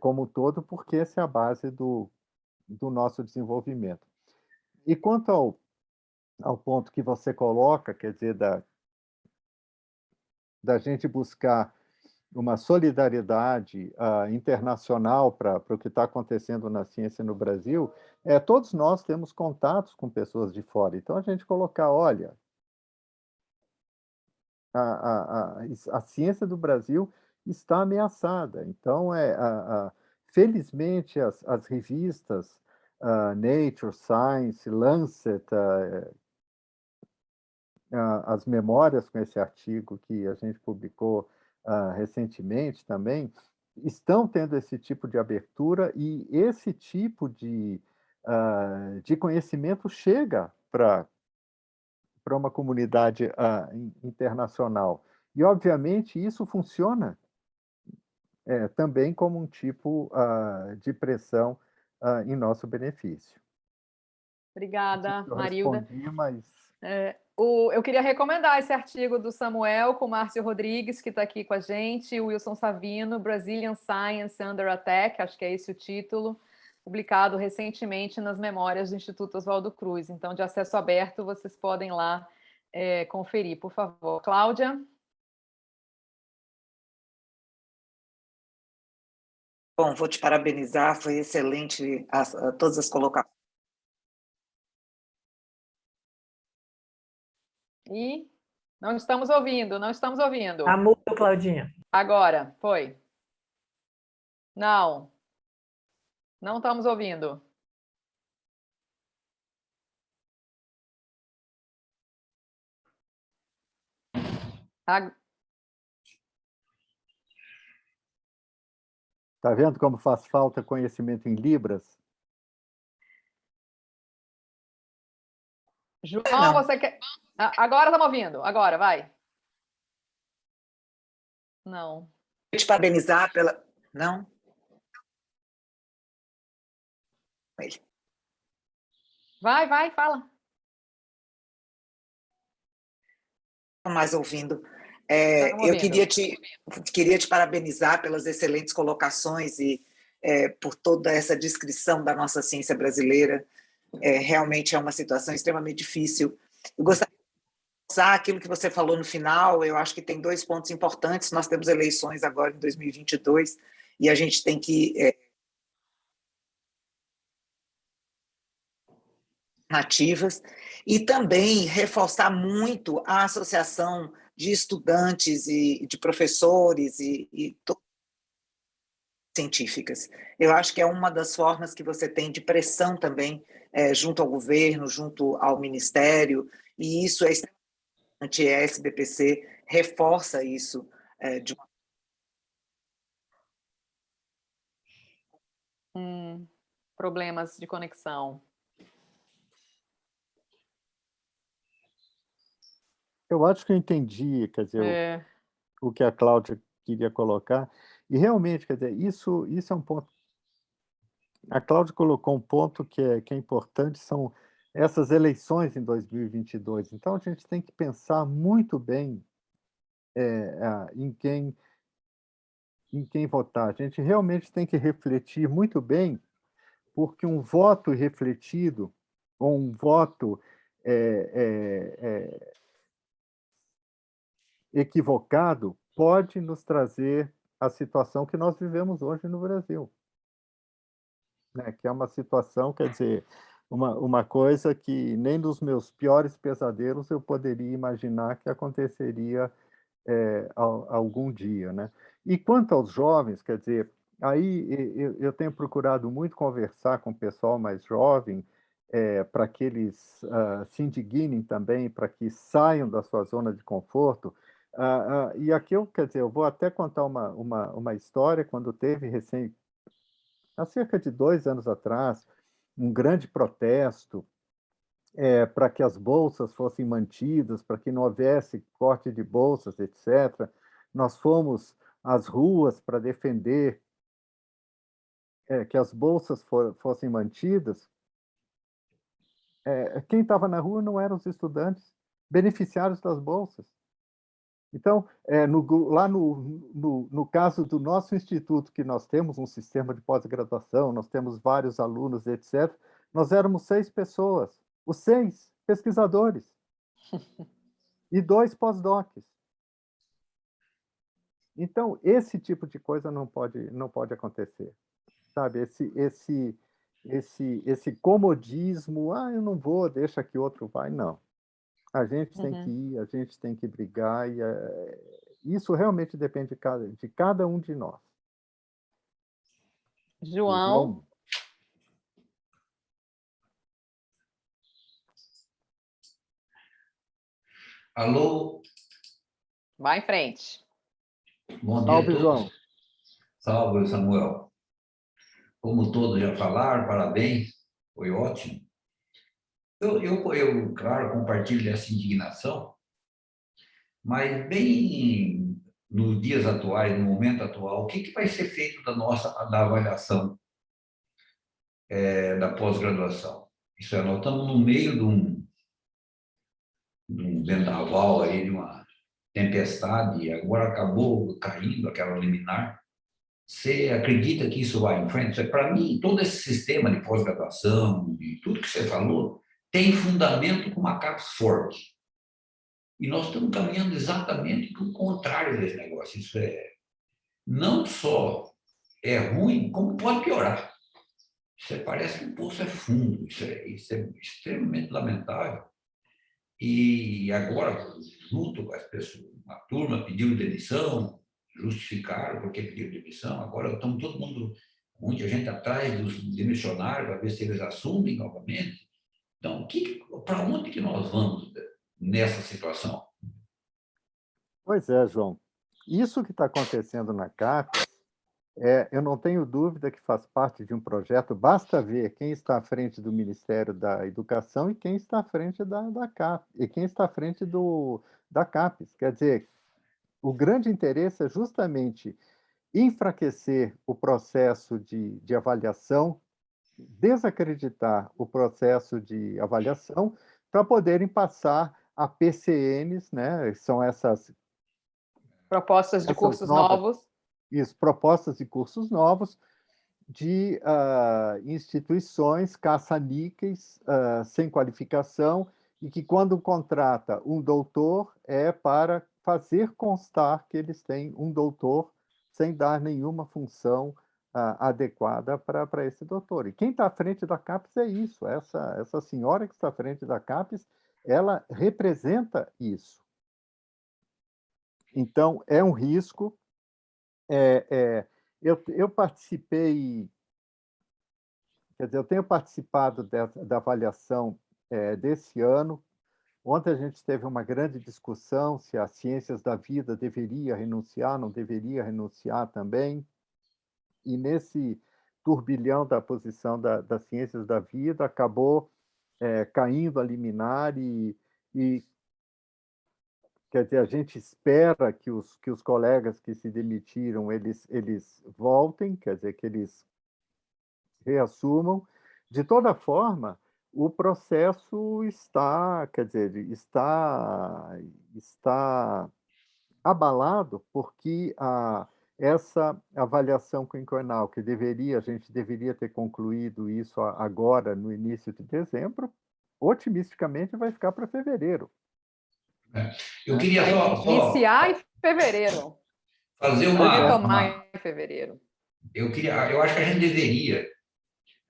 como um todo, porque essa é a base do nosso desenvolvimento. E quanto ao ponto que você coloca, quer dizer, da gente buscar uma solidariedade internacional para o que está acontecendo na ciência no Brasil, todos nós temos contatos com pessoas de fora. Então, a gente colocar, olha, a ciência do Brasil está ameaçada. Então, felizmente, as revistas Nature, Science, Lancet, as memórias com esse artigo que a gente publicou recentemente também, estão tendo esse tipo de abertura, e esse tipo de conhecimento chega para uma comunidade internacional. E, obviamente, isso funciona também como um tipo de pressão em nosso benefício.
Obrigada,
Eu
Marilda.
respondi, mas...
Eu queria recomendar esse artigo do Samuel com o Márcio Rodrigues, que está aqui com a gente, o Wilson Savino, Brazilian Science Under Attack, acho que é esse o título, publicado recentemente nas memórias do Instituto Oswaldo Cruz. Então, de acesso aberto, vocês podem lá conferir, por favor. Cláudia?
Bom, vou te parabenizar, foi excelente todas as colocações.
E não estamos ouvindo, não estamos ouvindo.
Tá mudo, Claudinha.
Agora, foi. Não. Não estamos ouvindo.
Está vendo como faz falta conhecimento em Libras?
João, você quer... Agora estamos ouvindo. Agora, vai. Não.
Vou te parabenizar pela... Não?
Vai, fala.
Mais ouvindo.
Eu
queria te parabenizar pelas excelentes colocações e por toda essa descrição da nossa ciência brasileira. Realmente é uma situação extremamente difícil. Eu gostaria de usar aquilo que você falou no final. Eu acho que tem 2 pontos importantes. Nós temos eleições agora em 2022 e a gente tem que nativas, e também reforçar muito a associação de estudantes e de professores e científicas. Eu acho que é uma das formas que você tem de pressão também junto ao governo, junto ao ministério, e isso é extremamente importante. A SBPC reforça isso de uma...
Problemas de conexão.
Eu acho que eu entendi, quer dizer, o que a Cláudia queria colocar. E realmente, quer dizer, isso é um ponto. A Cláudia colocou um ponto que é importante, são essas eleições em 2022. Então, a gente tem que pensar muito bem em quem em quem votar. A gente realmente tem que refletir muito bem, porque um voto refletido, ou um voto equivocado, pode nos trazer a situação que nós vivemos hoje no Brasil, né? Que é uma situação, quer dizer, uma coisa que nem nos meus piores pesadelos eu poderia imaginar que aconteceria algum dia, né? E quanto aos jovens, quer dizer, aí eu tenho procurado muito conversar com o pessoal mais jovem, para que eles se indignem também, para que saiam da sua zona de conforto. E aqui eu, quer dizer, eu vou até contar uma história, quando teve há cerca de 2 anos atrás, um grande protesto para que as bolsas fossem mantidas, para que não houvesse corte de bolsas, etc. Nós fomos às ruas para defender que as bolsas fossem mantidas. Quem estava na rua não eram os estudantes beneficiários das bolsas. Então, lá no caso do nosso instituto, que nós temos um sistema de pós-graduação, nós temos vários alunos, etc., nós éramos 6 pessoas, os 6 pesquisadores e 2 pós-docs. Então, esse tipo de coisa não pode acontecer, sabe? Esse comodismo, eu não vou, deixa que outro vai, não. A gente tem que ir, a gente tem que brigar, e isso realmente depende de cada um de nós.
João?
Alô?
Vai em frente.
Bom dia a
Salve,
todos.
João.
Salve, Samuel. Como todos já falaram, parabéns, foi ótimo. Eu, claro, compartilho dessa indignação, mas bem nos dias atuais, no momento atual, o que vai ser feito da avaliação da pós-graduação? Isso é, nós estamos no meio de um vendaval aí, de uma tempestade, e agora acabou caindo aquela liminar. Você acredita que isso vai em frente? Para mim, todo esse sistema de pós-graduação e tudo que você falou tem fundamento com uma CAPES forte. E nós estamos caminhando exatamente para o contrário desse negócio. Isso não só é ruim, como pode piorar. Isso parece que o poço é fundo. Isso é extremamente lamentável. E agora, junto com as pessoas, uma turma pediu demissão, justificaram porque pediu demissão, agora estamos todo mundo, muita gente atrás dos demissionários para ver se eles assumem novamente. Então, para onde que nós vamos nessa situação?
Pois é, João. Isso que está acontecendo na CAPES, eu não tenho dúvida que faz parte de um projeto, basta ver quem está à frente do Ministério da Educação e quem está à frente da CAPES, e quem está à frente da CAPES. Quer dizer, o grande interesse é justamente enfraquecer o processo de avaliação, desacreditar o processo de avaliação, para poderem passar a PCNs, né? São essas
Propostas de cursos novos.
Isso, propostas de cursos novos de instituições caça-níqueis, sem qualificação, e que, quando contrata um doutor, é para fazer constar que eles têm um doutor, sem dar nenhuma função adequada para esse doutor. E quem está à frente da CAPES é isso, essa senhora que está à frente da CAPES, ela representa isso. Então, é um risco. Eu participei, quer dizer, eu tenho participado da avaliação desse ano. Ontem a gente teve uma grande discussão se as ciências da vida deveria renunciar, não deveria renunciar também. E nesse turbilhão da posição das ciências da vida, acabou caindo a liminar e quer dizer, a gente espera que os colegas que se demitiram, eles voltem, quer dizer, que eles reassumam. De toda forma, o processo está, quer dizer, está abalado, porque essa avaliação quinquenal, que a gente deveria ter concluído isso agora, no início de dezembro, otimisticamente vai ficar para fevereiro.
Eu
Né?
queria
Iniciar em fevereiro.
fazer
Retomar em fevereiro.
eu acho que a gente deveria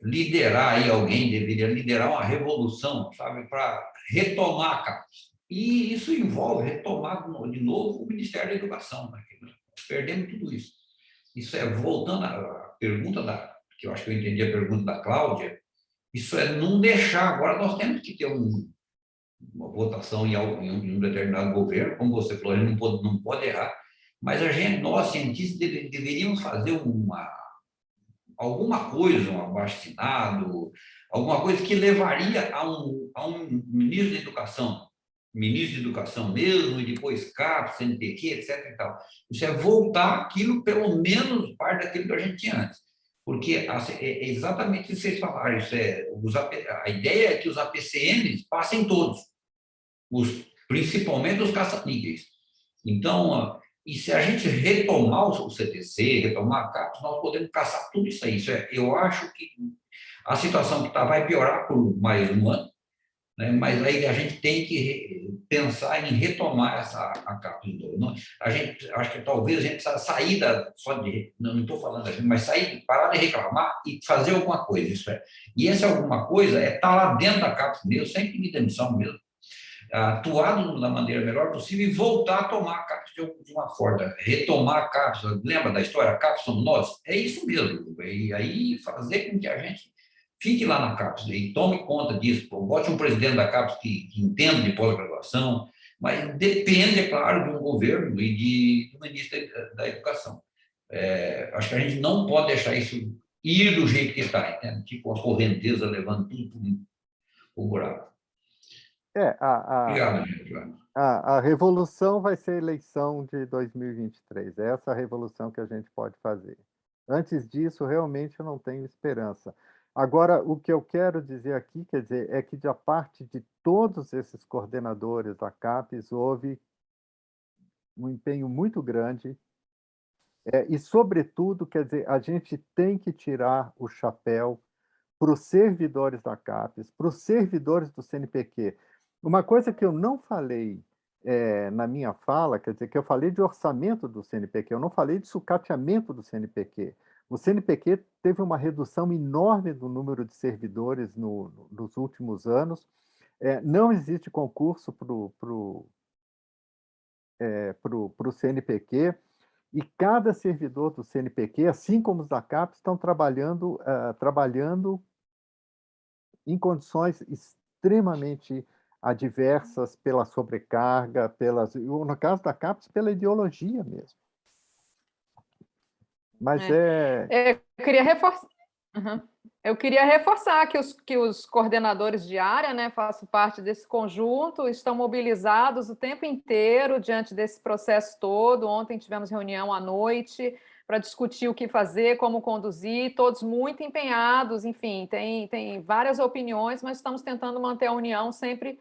liderar aí, alguém deveria liderar uma revolução, sabe, para retomar a CAPES. E isso envolve retomar de novo o Ministério da Educação, né? Nós perdemos tudo isso. Isso é, voltando à pergunta que eu acho que eu entendi a pergunta da Cláudia, isso é não deixar, agora nós temos que ter uma votação em um determinado governo, como você falou, a gente não pode errar, mas nós, cientistas, deveríamos fazer alguma coisa, um abaixo-assinado, alguma coisa que levaria a um ministro de educação mesmo, e depois CAPES, CNPq, etc. E tal. Isso é voltar aquilo, pelo menos, parte daquilo que a gente tinha antes. Porque é exatamente isso que vocês falaram, a ideia é que os APCMs passem todos, principalmente os caça-níqueis. Então, e se a gente retomar o CTC, retomar a CAPES, nós podemos caçar tudo isso aí. Eu acho que a situação que vai piorar por mais um ano, né? Mas aí a gente tem que pensar em retomar a CAPES. Acho que talvez a gente precisa sair não estou falando da gente, mas parar de reclamar e fazer alguma coisa. E essa alguma coisa é estar lá dentro da CAPES mesmo, sem pedir demissão mesmo, atuar da maneira melhor possível e voltar a tomar a CAPES de uma forma, retomar a CAPES. Lembra da história? A CAPES somos nós? É isso mesmo. E aí fazer com que a gente fique lá na CAPES e tome conta disso. Bote um presidente da CAPES que entenda de pós-graduação, mas depende, é claro, de um governo e do ministro da Educação. Acho que a gente não pode deixar isso ir do jeito que está, né? Tipo a correnteza levando tudo para o buraco. Obrigado, gente.
A revolução vai ser a eleição de 2023. É essa a revolução que a gente pode fazer. Antes disso, realmente, eu não tenho esperança. Agora, o que eu quero dizer aqui, quer dizer, é que da parte de todos esses coordenadores da CAPES, houve um empenho muito grande e, sobretudo, quer dizer, a gente tem que tirar o chapéu para os servidores da CAPES, para os servidores do CNPq. Uma coisa que eu não falei na minha fala, quer dizer, que eu falei de orçamento do CNPq, eu não falei de sucateamento do CNPq. O CNPq teve uma redução enorme do número de servidores nos últimos anos. Não existe concurso para o CNPq, e cada servidor do CNPq, assim como os da CAPES, estão trabalhando em condições extremamente adversas pela sobrecarga, no caso da CAPES, pela ideologia mesmo. Mas
eu queria reforçar. Uhum. Eu queria reforçar que os coordenadores de área, né, faço parte desse conjunto, estão mobilizados o tempo inteiro diante desse processo todo. Ontem tivemos reunião à noite para discutir o que fazer, como conduzir, todos muito empenhados, enfim, tem várias opiniões, mas estamos tentando manter a união sempre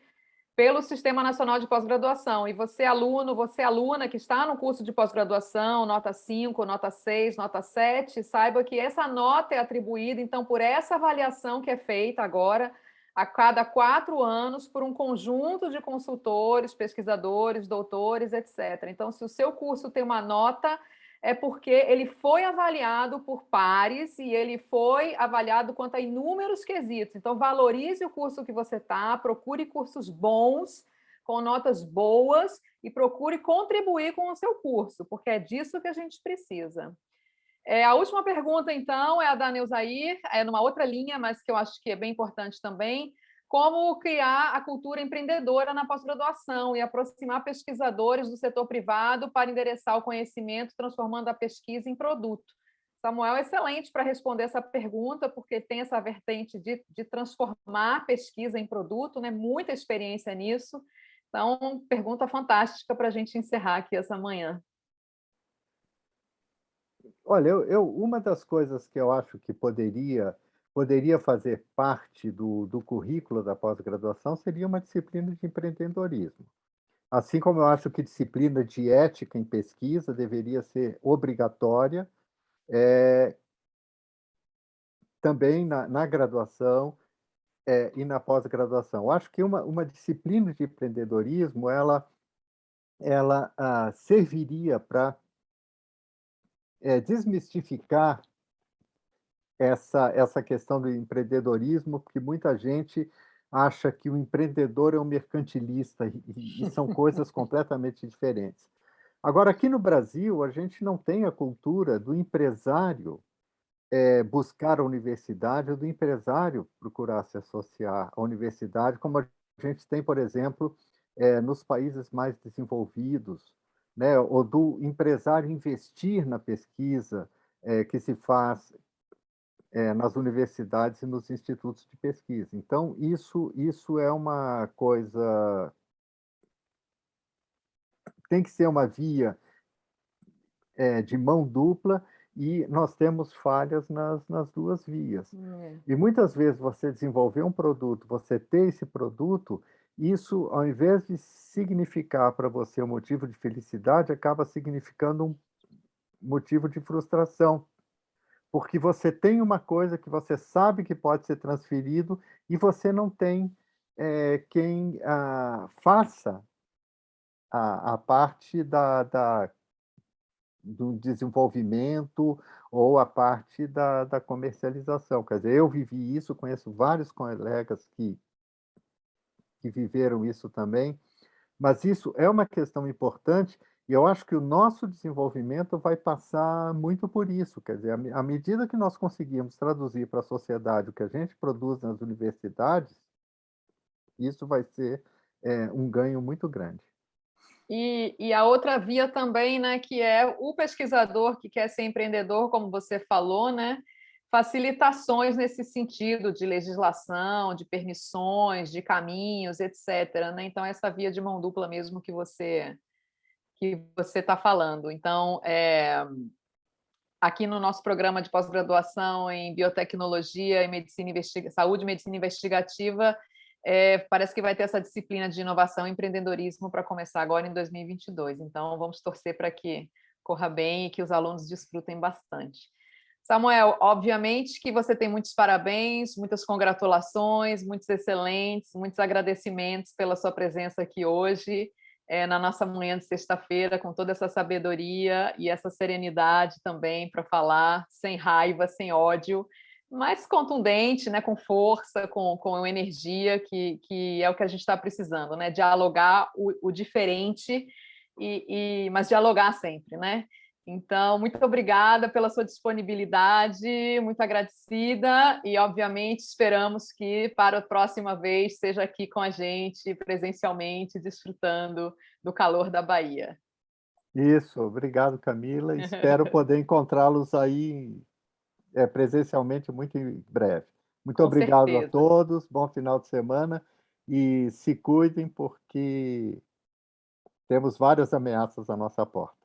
pelo Sistema Nacional de Pós-Graduação. E você, aluno, você, aluna que está no curso de pós-graduação, nota 5, nota 6, nota 7, saiba que essa nota é atribuída, então, por essa avaliação que é feita agora, a cada 4 anos, por um conjunto de consultores, pesquisadores, doutores, etc. Então, se o seu curso tem uma nota, é porque ele foi avaliado por pares e ele foi avaliado quanto a inúmeros quesitos. Então, valorize o curso que você está, procure cursos bons, com notas boas, e procure contribuir com o seu curso, porque é disso que a gente precisa. A última pergunta, então, é a da Neuzair, numa outra linha, mas que eu acho que é bem importante também. Como criar a cultura empreendedora na pós-graduação e aproximar pesquisadores do setor privado para endereçar o conhecimento, transformando a pesquisa em produto? Samuel é excelente para responder essa pergunta, porque tem essa vertente de transformar a pesquisa em produto, né? Muita experiência nisso. Então, pergunta fantástica para a gente encerrar aqui essa manhã.
Olha, uma das coisas que eu acho que poderia fazer parte do currículo da pós-graduação seria uma disciplina de empreendedorismo. Assim como eu acho que disciplina de ética em pesquisa deveria ser obrigatória, também na graduação, e na pós-graduação. Eu acho que uma disciplina de empreendedorismo, ela serviria para desmistificar essa questão do empreendedorismo, porque muita gente acha que o empreendedor é um mercantilista, e são coisas completamente diferentes. Agora, aqui no Brasil, a gente não tem a cultura do empresário buscar a universidade, ou do empresário procurar se associar à universidade, como a gente tem, por exemplo, nos países mais desenvolvidos, né? Ou do empresário investir na pesquisa que se faz nas universidades e nos institutos de pesquisa. Então, isso é uma coisa, tem que ser uma via de mão dupla, e nós temos falhas nas duas vias. E muitas vezes você desenvolver um produto, você ter esse produto, isso, ao invés de significar para você um motivo de felicidade, acaba significando um motivo de frustração, porque você tem uma coisa que você sabe que pode ser transferido, e você não tem quem faça a parte do desenvolvimento, ou a parte da comercialização. Quer dizer, eu vivi isso, conheço vários colegas que viveram isso também, mas isso é uma questão importante, e eu acho que o nosso desenvolvimento vai passar muito por isso. Quer dizer, à medida que nós conseguimos traduzir para a sociedade o que a gente produz nas universidades, isso vai ser um ganho muito grande.
E a outra via também, né, que é o pesquisador que quer ser empreendedor, como você falou, né, facilitações nesse sentido de legislação, de permissões, de caminhos, etc., né? Então, essa via de mão dupla mesmo que você está falando. Então, aqui no nosso programa de pós-graduação em biotecnologia e saúde e medicina investigativa, parece que vai ter essa disciplina de inovação e empreendedorismo para começar agora em 2022. Então, vamos torcer para que corra bem e que os alunos desfrutem bastante. Samuel, obviamente que você tem muitos parabéns, muitas congratulações, muitos excelentes, muitos agradecimentos pela sua presença aqui hoje, na nossa manhã de sexta-feira, com toda essa sabedoria e essa serenidade também para falar, sem raiva, sem ódio, mas contundente, né, com força, com energia, que é o que a gente está precisando, né? Dialogar o diferente, mas dialogar sempre, né? Então, muito obrigada pela sua disponibilidade, muito agradecida, e obviamente esperamos que para a próxima vez seja aqui com a gente presencialmente, desfrutando do calor da Bahia.
Isso, obrigado, Camila. Espero poder encontrá-los aí presencialmente muito em breve. Muito
Com
obrigado a
certeza.
todos, bom final de semana, e se cuidem, porque temos várias ameaças à nossa porta.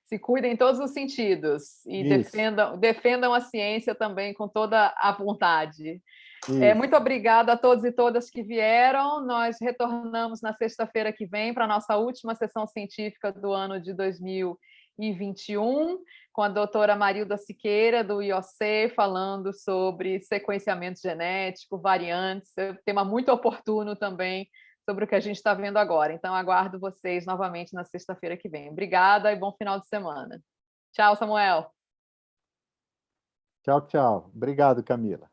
Se cuidem em todos os sentidos e
Isso.
defendam a ciência também com toda a vontade.
Isso.
Muito obrigada a todos e todas que vieram. Nós retornamos na sexta-feira que vem para a nossa última sessão científica do ano de 2021, com a doutora Marilda Siqueira, do IOC, falando sobre sequenciamento genético, variantes, tema muito oportuno também sobre o que a gente está vendo agora. Então, aguardo vocês novamente na sexta-feira que vem. Obrigada e bom final de semana. Tchau, Samuel.
Tchau, tchau. Obrigado, Camila.